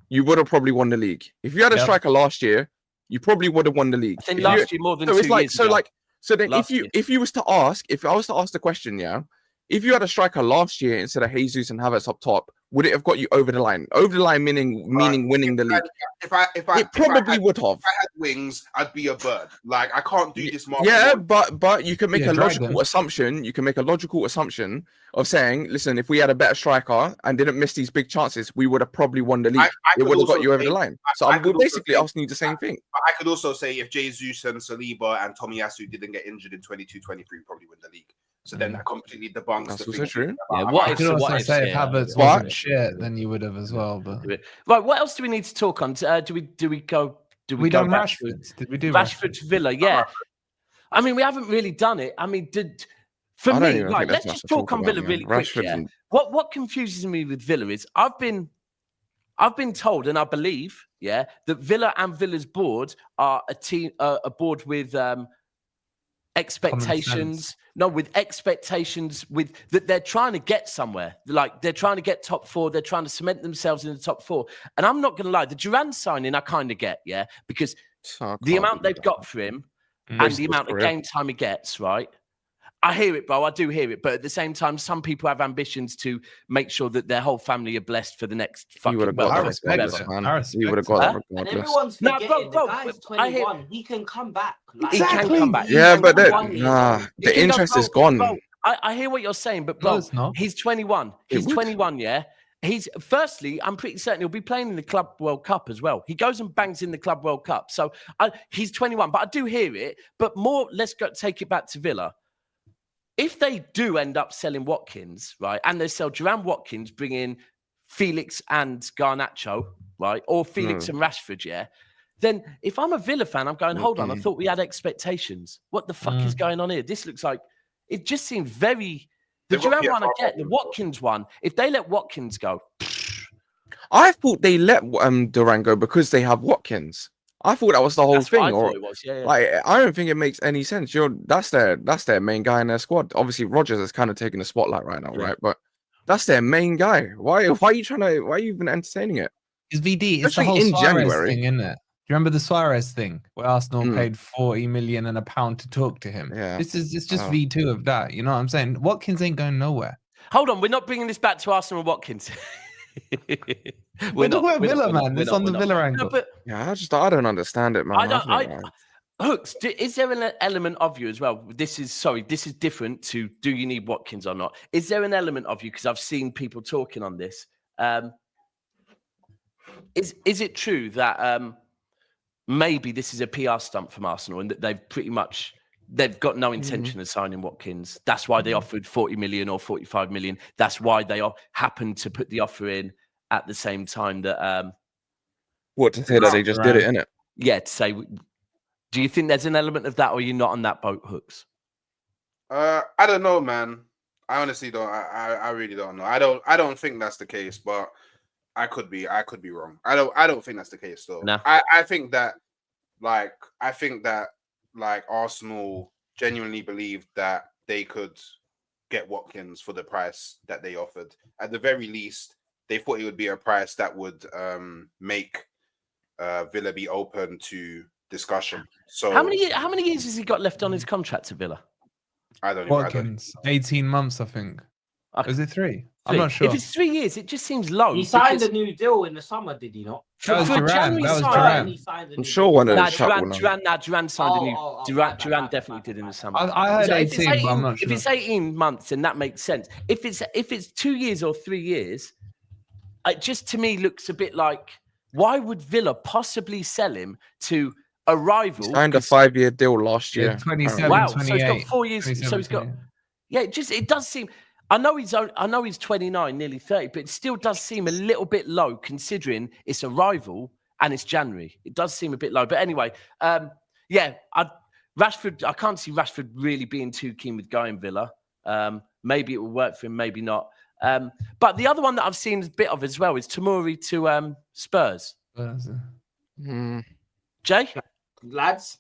you would have probably won the league. If you had a striker last year, you probably would have won the league. I think last year more than 2 years ago. So then if I was to ask the question, yeah, if you had a striker last year instead of Jesus and Havertz up top, would it have got you over the line? Over the line meaning winning the league. It probably would have. If I had wings, I'd be a bird. Like I can't do this. Yeah, but you can make a logical assumption. You can make a logical assumption of saying, listen, if we had a better striker and didn't miss these big chances, we would have probably won the league. It would have got you over the line. So we're basically asking you the same thing. I could also say if Jesus and Saliba and Tomiyasu didn't get injured in 22-23, probably win the league. So then that completely debunks. That's also true. Yeah, I could also say if Havertz wasn't shit, then you would have as well. But right, what else do we need to talk on? Do we go? We done Rashford? Did we do Rashford to Villa? Yeah. I mean, we haven't really done it. I mean, for me, right? Let's just talk on Villa really quick. Yeah. What confuses me with Villa is I've been told, and I believe, yeah, that Villa and Villa's board are a board with expectations. No, with expectations, with that they're trying to get somewhere. Like they're trying to get top 4. They're trying to cement themselves in the top 4. And I'm not going to lie, the Duran signing I kind of get, yeah, because the amount they've got for him and the amount of game time he gets, right? I hear it, bro. I do hear it. But at the same time, some people have ambitions to make sure that their whole family are blessed for the next fucking You would have got that. And everyone's forgetting the guy's 21. He can come back. He can come back. Yeah, but the interest is gone. Bro, I hear what you're saying, but bro, he's 21. He's 21, yeah? Firstly, I'm pretty certain he'll be playing in the Club World Cup as well. He goes and bangs in the Club World Cup. So he's 21, but I do hear it. But take it back to Villa. If they do end up selling Watkins, right, and they sell Duran Watkins, bring in Felix and Garnacho, right, or Felix and Rashford, yeah, then if I'm a Villa fan, I'm going, hold on, I thought we had expectations. What the fuck is going on here? This looks like, it just seems very, the Duran one I get, the Watkins one, if they let Watkins go. I thought they let Duran go because they have Watkins. I thought that was the whole thing. Like, I don't think it makes any sense. That's their main guy in their squad. Obviously, Rodgers is kind of taking the spotlight right now, right? But that's their main guy. Why are you even entertaining it? It's VD. It's the whole Suarez thing, isn't it? Do you remember the Suarez thing where Arsenal paid 40 million and £1 to talk to him? Yeah. It's just V2 of that. You know what I'm saying? Watkins ain't going nowhere. Hold on, we're not bringing this back to Arsenal and Watkins. we're talking about Villa, man. It's on the Villa angle. No, I don't understand it, man. Hooks, is there an element of you as well? This is different to do you need Watkins or not? Is there an element of you, because I've seen people talking on this? Is it true that maybe this is a PR stunt from Arsenal and that they've got no intention of signing Watkins? That's why they offered 40 million or 45 million. That's why they happened to put the offer in at the same time that what to say that they just did it, innit? Yeah, to say, do you think there's an element of that, or are you not on that boat, Hooks? I don't know, man. I honestly don't. I really don't know. I don't think that's the case, but I could be wrong. I don't think that's the case though. No. I think that Arsenal genuinely believed that they could get Watkins for the price that they offered. At the very least, they thought it would be a price that would make Villa be open to discussion. So how many years has he got left on his contract to Villa? I don't know. Watkins, 18 months, I think. Is it 3? I'm not sure. If it's 3 years, it just seems low. He signed a new deal in the summer, did he not? That was Duran. That was Duran. I'm sure one of Nah, the Duran signed a new. Duran definitely did in the summer. I heard 18, but I'm not sure. If it's 18 months, then that makes sense. If it's 2 years or 3 years, it just to me looks a bit like, why would Villa possibly sell him to a rival? He signed a 5-year deal last year. 27, wow, 28. so he's got 4 years. So he's got. Yeah, it does seem. I know he's 29, nearly 30, but it still does seem a little bit low considering it's a rival and it's January. It does seem a bit low. But anyway, Rashford, I can't see Rashford really being too keen with going Villa. Maybe it will work for him, maybe not. But the other one that I've seen a bit of as well is Tomori to Spurs. Jay? Lads.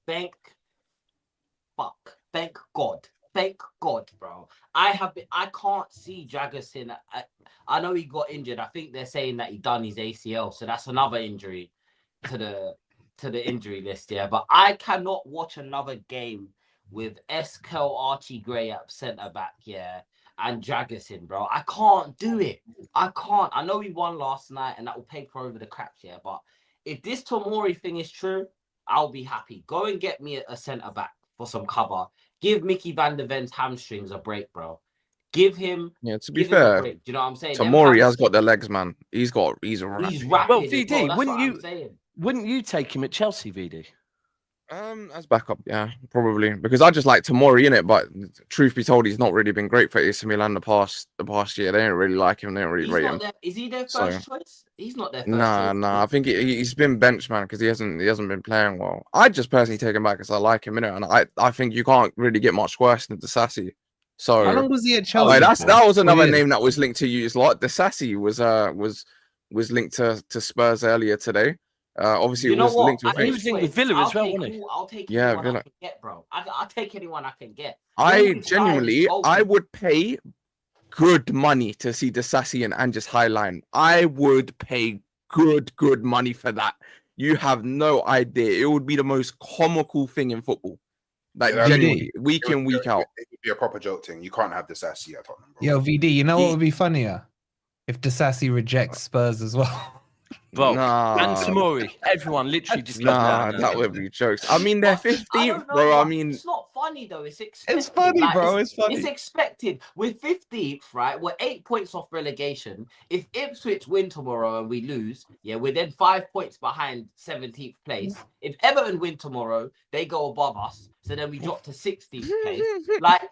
Thank God, bro. I can't see Dragusin. I know he got injured. I think they're saying that he done his ACL, so that's another injury to the injury list, yeah. But I cannot watch another game with Eskel Archie Gray at centre back, yeah, and Dragusin, bro. I can't do it. I can't. I know we won last night, and that will paper over the cracks, yeah. But if this Tomori thing is true, I'll be happy. Go and get me a centre back for some cover. Give Mickey Van der Ven's hamstrings a break, bro. Give him. Yeah, to be fair, do you know what I'm saying? Tomori has got the legs, man. He's rapid. Well, VD, wouldn't you take him at Chelsea, VD? As backup, yeah, probably, because I just like Tomori in it. But truth be told, he's not really been great for AC Milan the past year. They don't really like him. They don't really rate him. Is he their first choice? He's not their first choice. Nah. I think he's been benched, man, because he hasn't been playing well. I just personally take him back because I like him in it, and I think you can't really get much worse than Disasi. So how long was he at Chelsea? That was another name that was linked to you a lot. Disasi was linked to Spurs earlier today. Obviously, it was linked with he was linked with Villa as well, wasn't he? I'll take anyone I can get, bro. I'll take anyone I can get. I would pay good money to see Disasi and Angus Highline. I would pay good money for that. You have no idea. It would be the most comical thing in football. Like, genuinely, week in, week out. It would be a proper joke thing. You can't have Disasi at Tottenham, bro. Yo, VD, you know what would be funnier? If Disasi rejects Spurs as well. Bro, and Tomori, everyone literally just that would be jokes. I mean, they're 15th, bro. I mean, it's not funny though. It's expected. It's funny, bro. It's funny. It's expected. We're 15th, right? We're 8 points off relegation. If Ipswich win tomorrow and we lose, yeah, we're then 5 points behind 17th place. If Everton win tomorrow, they go above us, so then we drop to 16th place. Like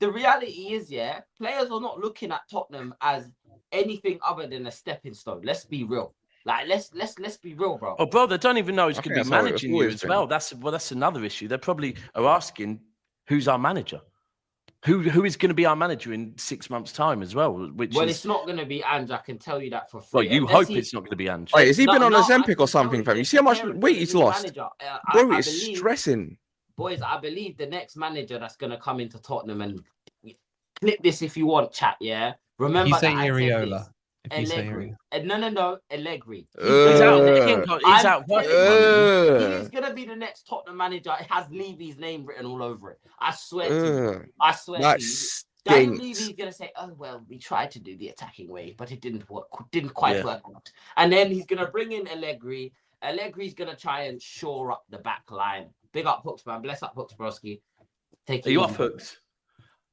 the reality is, yeah, players are not looking at Tottenham as anything other than a stepping stone. Let's be real. Like let's be real, bro. Oh, bro, they don't even know who's going to be managing you as well. That's another issue. They probably are asking, "Who's our manager? Who is going to be our manager in 6 months' time as well?" It's not going to be Ange. I can tell you that for free. Well, you hope it's not going to be Ange. Wait, has he been on Ozempic or something, fam? You see how much weight he's lost? Bro, it's stressing. Boys, I believe the next manager that's going to come into Tottenham, and clip this if you want, chat. Yeah, remember that Iriola. Allegri. No, Allegri. He's out. He's gonna be the next Tottenham manager. It has Levy's name written all over it. I swear to you. I swear to you. Daniel Levy's gonna say, "Oh well, we tried to do the attacking way, but it didn't work. Didn't quite work out." And then he's gonna bring in Allegri. Allegri's gonna try and shore up the back line. Big up Hooks, man. Bless up Hooks, broski. Are you off Hooks?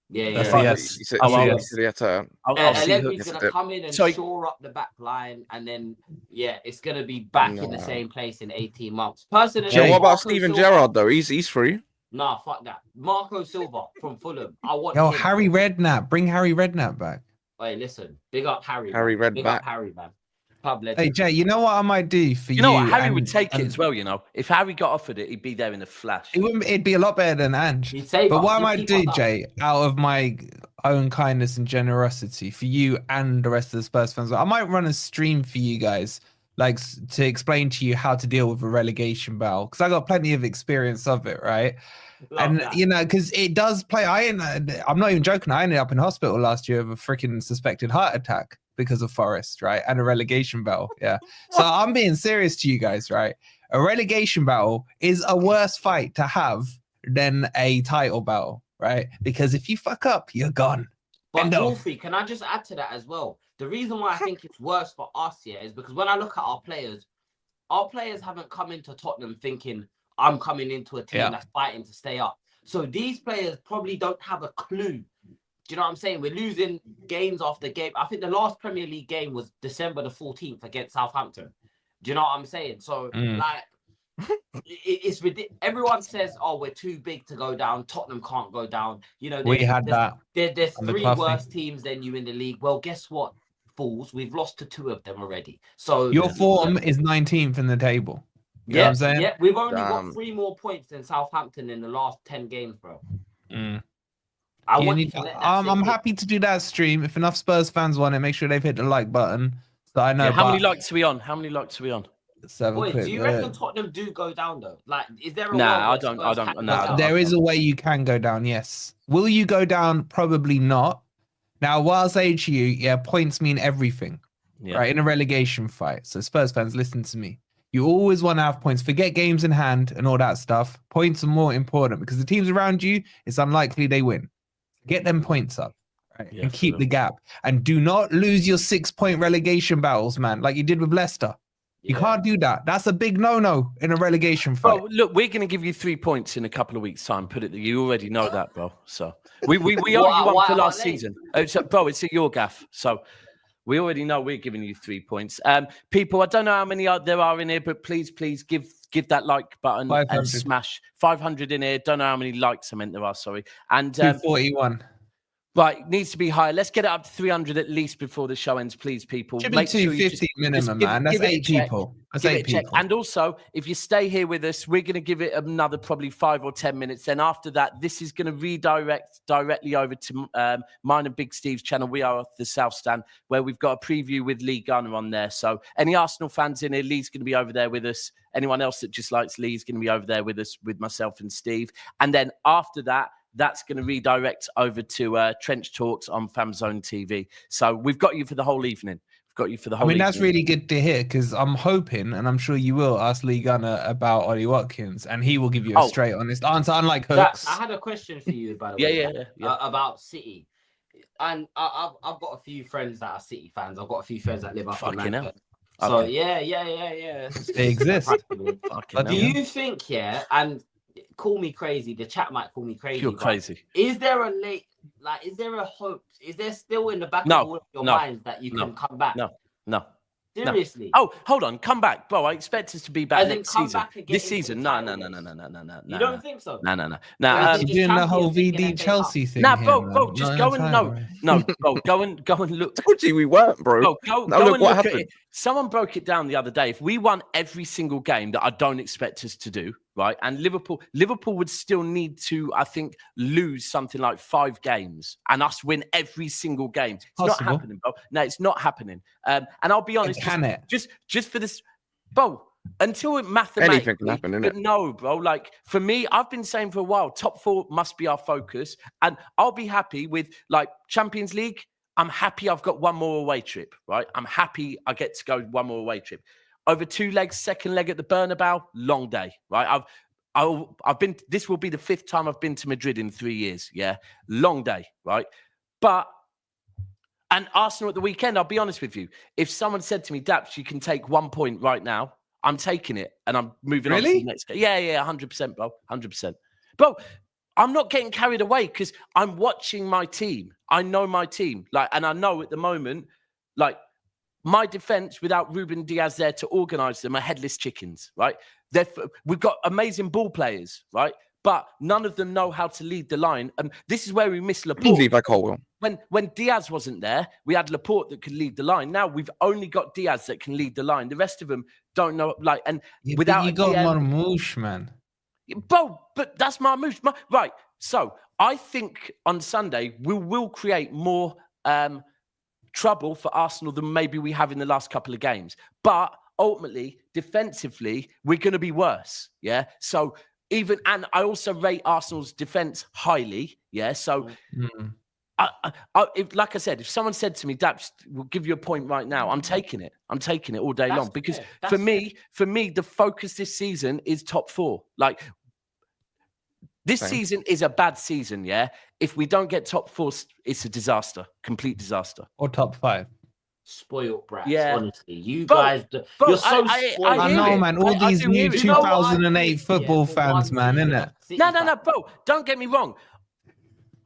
Yeah. Allegri's gonna come in and shore up the back line, and then it's gonna be back in the same place in 18 months. Personally, what about Steven Gerrard though? He's free. Nah, fuck that. Marco Silva from Fulham. I want. Yo, Harry Redknapp. Bring Harry Redknapp back. Hey, listen. Big up Harry. Big up Harry, man. Hey Jay, you know what I might do for you? You know what? Harry would take it as well. You know, if Harry got offered it, he'd be there in a flash. It'd be a lot better than Ange. But what I might do, Jay, out of my own kindness and generosity for you and the rest of the Spurs fans, I might run a stream for you guys, like to explain to you how to deal with a relegation battle, because I got plenty of experience of it, right? You know, because it does play. I'm not even joking. I ended up in hospital last year with a freaking suspected heart attack because of Forest, right? And a relegation battle. Yeah. So I'm being serious to you guys, right? A relegation battle is a worse fight to have than a title battle, right? Because if you fuck up, you're gone. But Wolfie, can I just add to that as well? The reason why I think it's worse for us here is because when I look at our players haven't come into Tottenham thinking, I'm coming into a team that's fighting to stay up. So these players probably don't have a clue. Do you know what I'm saying? We're losing games after game. I think the last Premier League game was December the 14th against Southampton. Do you know what I'm saying? So, like, it's ridiculous. Everyone says, "Oh, we're too big to go down. Tottenham can't go down." You know, there's three worse teams than you in the league. Well, guess what, fools? We've lost to 2 of them already. So your form is 19th in the table. You know what I'm saying? Yeah, we've only got 3 more points than Southampton in the last 10 games, bro. I'm happy to do that stream. If enough Spurs fans want it, make sure they've hit the like button. So I know. How many likes are we on? How many likes are we on? Boys, do you reckon Tottenham do go down though? Like, is there a I don't. No, there is a way you can go down. Yes. Will you go down? Probably not. Now, what I'll say to you, points mean everything, right? In a relegation fight. So Spurs fans, listen to me. You always want to have points. Forget games in hand and all that stuff. Points are more important because the teams around you, it's unlikely they win. Get them points up, right? And keep the gap. And do not lose your 6-point relegation battles, man, like you did with Leicester. You can't do that. That's a big no-no in a relegation fight. Bro, look, we're going to give you 3 points in a couple of weeks' time. You already know that, bro. So we owe you one for last season. Bro, it's at your gaff. So we already know we're giving you 3 points. People, I don't know how many there are in here, but please give that like button and smash 500 in here. Don't know how many likes I meant there are. Sorry. And 241. Right, needs to be higher. Let's get it up to 300 at least before the show ends, please, people. Should be 250 minimum, man. That's 8 people. That's 8 people. And also, if you stay here with us, we're going to give it another probably 5 or 10 minutes. Then after that, this is going to redirect directly over to mine and Big Steve's channel. We are the South Stand, where we've got a preview with Lee Gunner on there. So any Arsenal fans in here, Lee's going to be over there with us. Anyone else that just likes Lee is going to be over there with us, with myself and Steve. And then after that, that's going to redirect over to Trench Talks on FamZone TV. So we've got you for the whole evening. We've got you for the whole evening. That's really good to hear because I'm hoping, and I'm sure you will, ask Lee Gunner about Ollie Watkins, and he will give you a straight, honest answer, unlike Hooks. I had a question for you, by the way. About City. And I've got a few friends that are City fans. I've got a few friends that live up in Manchester. So, yeah. They exist. But do you think, and call me crazy. The chat might call me crazy. You're crazy. Is there a is there a hope? Is there still in the back of all of your minds that you can come back? No. Seriously? No. Oh, hold on. Come back, bro. I expect us to be back next season. This season? No. You don't think so? No. You're doing the whole VD Chelsea thing. Nah, bro. Just go and bro. Go and look. Told you we weren't, bro. Go and look at it. Someone broke it down the other day. If we won every single game that I don't expect us to do, right? And Liverpool would still need to, I think, lose something like 5 games and us win every single game. It's not happening, bro. No, it's not happening. And I'll be honest, just for this, bro, until it mathematically, anything can happen, innit? No, bro. Like for me, I've been saying for a while, top 4 must be our focus. And I'll be happy with like Champions League. I'm happy I've got 1 more away trip, right? I'm happy I get to go 1 more away trip. Over 2 legs, second leg at the Bernabeu, long day, right? I've been, this will be the 5th time I've been to Madrid in 3 years, long day, right? And Arsenal at the weekend, I'll be honest with you. If someone said to me, Daps, you can take 1 point right now, I'm taking it and I'm moving on to the next game. Yeah, 100%, bro, 100%. Bro, I'm not getting carried away because I'm watching my team. I know my team, and I know at the moment, my defense without Ruben Diaz there to organize them are headless chickens, right? We've got amazing ball players, right? But none of them know how to lead the line. And this is where we miss Laporte. When Diaz wasn't there, we had Laporte that could lead the line. Now we've only got Diaz that can lead the line. The rest of them don't know. Without you got Marmouche, man. Bro, but that's Marmouche. Right. So I think on Sunday we will create more trouble for Arsenal than maybe we have in the last couple of games. But ultimately, defensively, we're going to be worse. Yeah. So and I also rate Arsenal's defense highly. Yeah. So like I said, if someone said to me, Daps, we'll give you a point right now, I'm taking it. I'm taking it all day long because for me, the focus this season is top 4. This Same. season is a bad season, yeah? If we don't get top 4, it's a disaster. Complete disaster. Or top 5. Spoiled brats, Yeah. honestly. You Bro, guys, you're so spoiled. I hear know, it. man. All I these do hear new it. 2008 football fans, man, innit? No, bro. Don't get me wrong.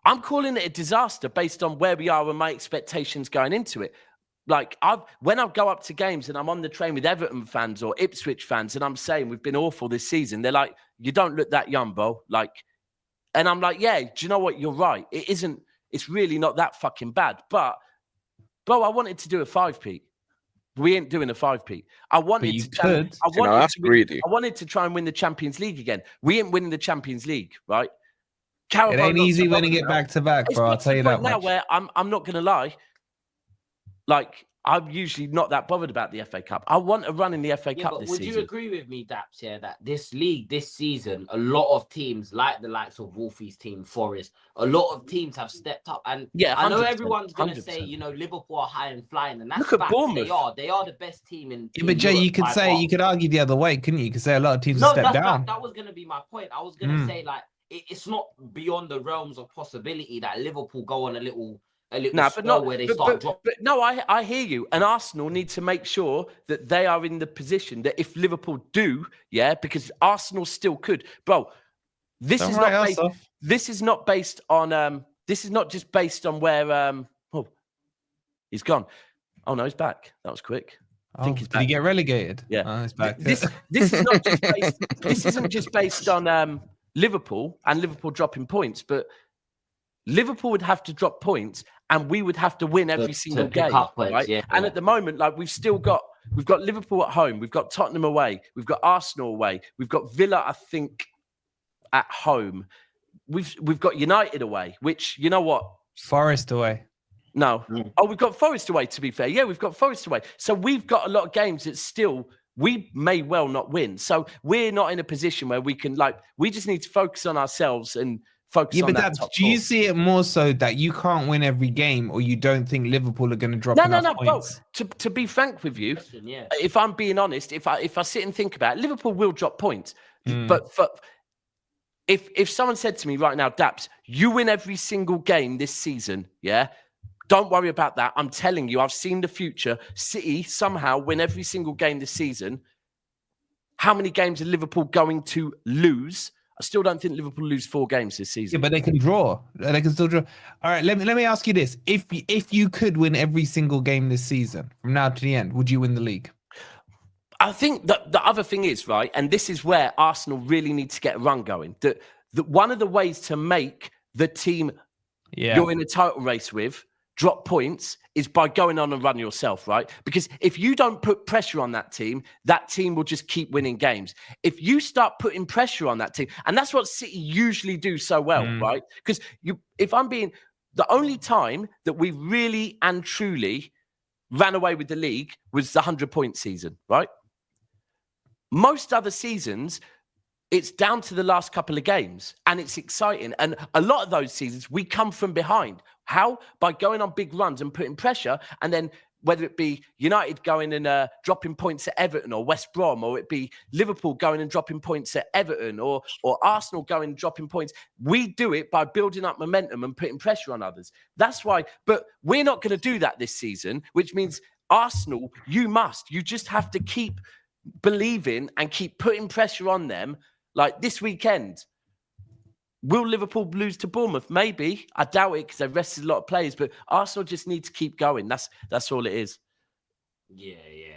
I'm calling it a disaster based on where we are and my expectations going into it. Like, when I go up to games and I'm on the train with Everton fans or Ipswich fans and I'm saying we've been awful this season, they're like, you don't look that young, bro. Like, and I'm like, yeah, do you know what? You're right. It's really not that fucking bad. But, bro, I wanted to do a 5p. We ain't doing a 5p. I wanted to try and win the Champions League again. We ain't winning the Champions League, right? It ain't easy winning it back to back, bro. I'll tell you that much. Now where I'm not gonna lie, like I'm usually not that bothered about the FA Cup. I want a run in the FA Cup this season. Would you agree with me, Daps, that this league, this season, a lot of teams, like the likes of Wolfie's team, Forest, a lot of teams have stepped up. And I know everyone's going to say, Liverpool are high and flying, and that's Look at Bournemouth. They are the best team in. Yeah, but Jay, you could argue the other way, couldn't you? You could say a lot of teams have stepped down. That was going to be my point. I was going to say, like, it's not beyond the realms of possibility that Liverpool go on a little spell where they start dropping. But no, I hear you. And Arsenal need to make sure that they are in the position that if Liverpool do, because Arsenal still could. Bro, this is not based on this is not just based on where he's gone. Oh no, he's back. That was quick. I think he's back. Did he get relegated? Yeah. He's back. This is not just based, this isn't just based on Liverpool and Liverpool dropping points, but Liverpool would have to drop points and we would have to win every single game. Right? And at the moment, like we've got Liverpool at home, we've got Tottenham away, we've got Arsenal away, we've got Villa, I think, at home. We've got United away, which, you know what? Forest away. No. Oh, we've got Forest away, to be fair. Yeah, we've got Forest away. So we've got a lot of games that still we may well not win. So we're not in a position where we can, we just need to focus on ourselves and focus on that. Do you see it more so that you can't win every game, or you don't think Liverpool are going to drop enough points? Bro, to be frank with you, if I'm being honest, if I sit and think about it, Liverpool will drop points. But if someone said to me right now, Daps, you win every single game this season, don't worry about that. I'm telling you, I've seen the future. City somehow win every single game this season. How many games are Liverpool going to lose? I still don't think Liverpool lose 4 games this season. Yeah, but they can draw. They can still draw. All right, let me ask you this. If you could win every single game this season from now to the end, would you win the league? I think that the other thing is, right, and this is where Arsenal really need to get a run going, that one of the ways to make the team you're in a title race with drop points is by going on and run yourself, right? Because if you don't put pressure on that team will just keep winning games. If you start putting pressure on that team, and that's what City usually do so well, right? Because the only time that we really and truly ran away with the league was the 100-point season, right? Most other seasons, it's down to the last couple of games and it's exciting. And a lot of those seasons, we come from behind. How? By going on big runs and putting pressure. And then whether it be United going and dropping points at Everton or West Brom, or it be Liverpool going and dropping points at Everton or Arsenal going and dropping points. We do it by building up momentum and putting pressure on others. That's why. But we're not going to do that this season, which means Arsenal, you just have to keep believing and keep putting pressure on them. Like this weekend, will Liverpool lose to Bournemouth? Maybe. I doubt it because they've rested a lot of players, but Arsenal just need to keep going. That's all it is. Yeah.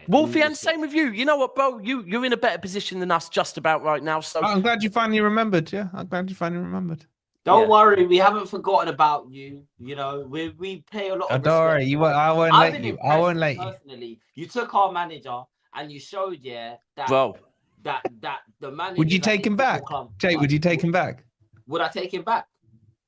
Wolfie, and same with you. You know what, bro? You're in a better position than us just about right now. So I'm glad you finally remembered. Yeah, I'm glad you finally remembered. Don't worry, we haven't forgotten about you. You know, we pay a lot of respect. Don't worry, I won't let you. I won't let you. Personally, you took our manager and you showed, that bro. That the manager. Would you take him back, Jay? Would you take him back? Would I take him back?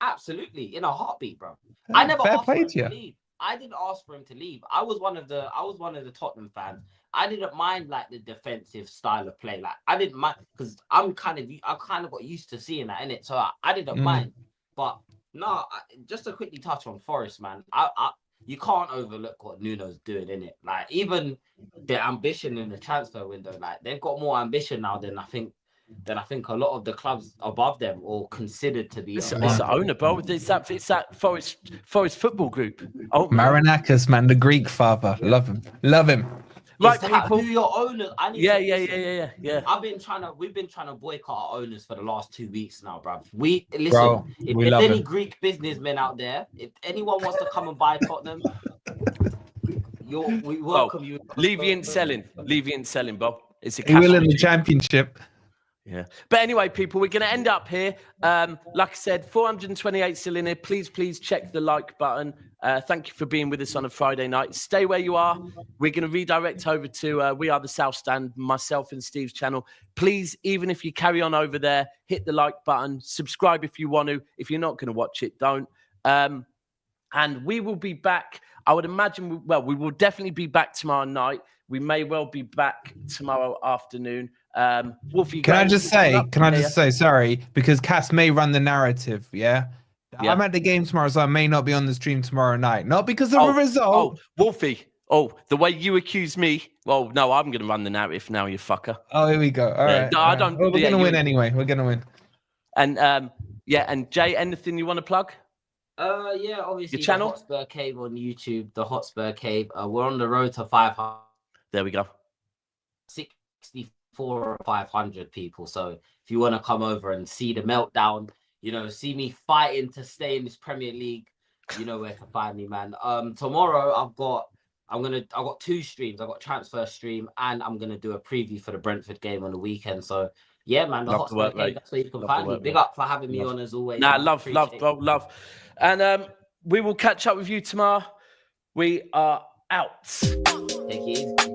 Absolutely, in a heartbeat, bro. I never asked for him to leave. I didn't ask for him to leave. I was one of the Tottenham fans. I didn't mind like the defensive style of play. Like I didn't mind because I kind of got used to seeing that in it. So I didn't mind. But no, just to quickly touch on Forest, man. You can't overlook what Nuno's doing in it. Like even their ambition in the transfer window, like they've got more ambition now than I think then I think a lot of the clubs above them or considered to be. It's the owner, bro. It's that Forest Football Group. Marinakis, man, the Greek father. Love him. Right, people. Who your owners? Yeah. We've been trying to boycott our owners for the last 2 weeks now, bruv. If there's any Greek businessmen out there, if anyone wants to come and buy Tottenham, we welcome you. Levy ain't selling, Bob. It's a he will in the championship. Yeah. But anyway, people, we're going to end up here. Like I said, 428 still in here. Please check the like button. Thank you for being with us on a Friday night. Stay where you are. We're going to redirect over to We Are the South Stand, myself and Steve's channel. Please, even if you carry on over there, hit the like button. Subscribe if you want to. If you're not going to watch it, don't. And we will be back. I would imagine, we will definitely be back tomorrow night. We may well be back tomorrow afternoon. Wolfie, can I just say, sorry, because Cass may run the narrative, yeah? I'm at the game tomorrow, so I may not be on the stream tomorrow night. Not because of a result. Wolfie, the way you accuse me, well, no, I'm going to run the narrative now, you fucker. Oh, here we go. All right. No, I don't. Well, we're going to win anyway. We're going to win. And, and Jay, anything you want to plug? Yeah, obviously, your channel? The Hotspur Cave on YouTube, the Hotspur Cave. We're on the road to 500. There we go. 64 or 500 people. So if you want to come over and see the meltdown, see me fighting to stay in this Premier League, you know where to find me, man. Tomorrow I've got 2 streams. I've got transfer stream and I'm gonna do a preview for the Brentford game on the weekend. So yeah, man, the Hotspur Cave, that's where you can find me. Big up for having me on as always. Nah, love, bro. And we will catch up with you tomorrow. We are out. Take it easy.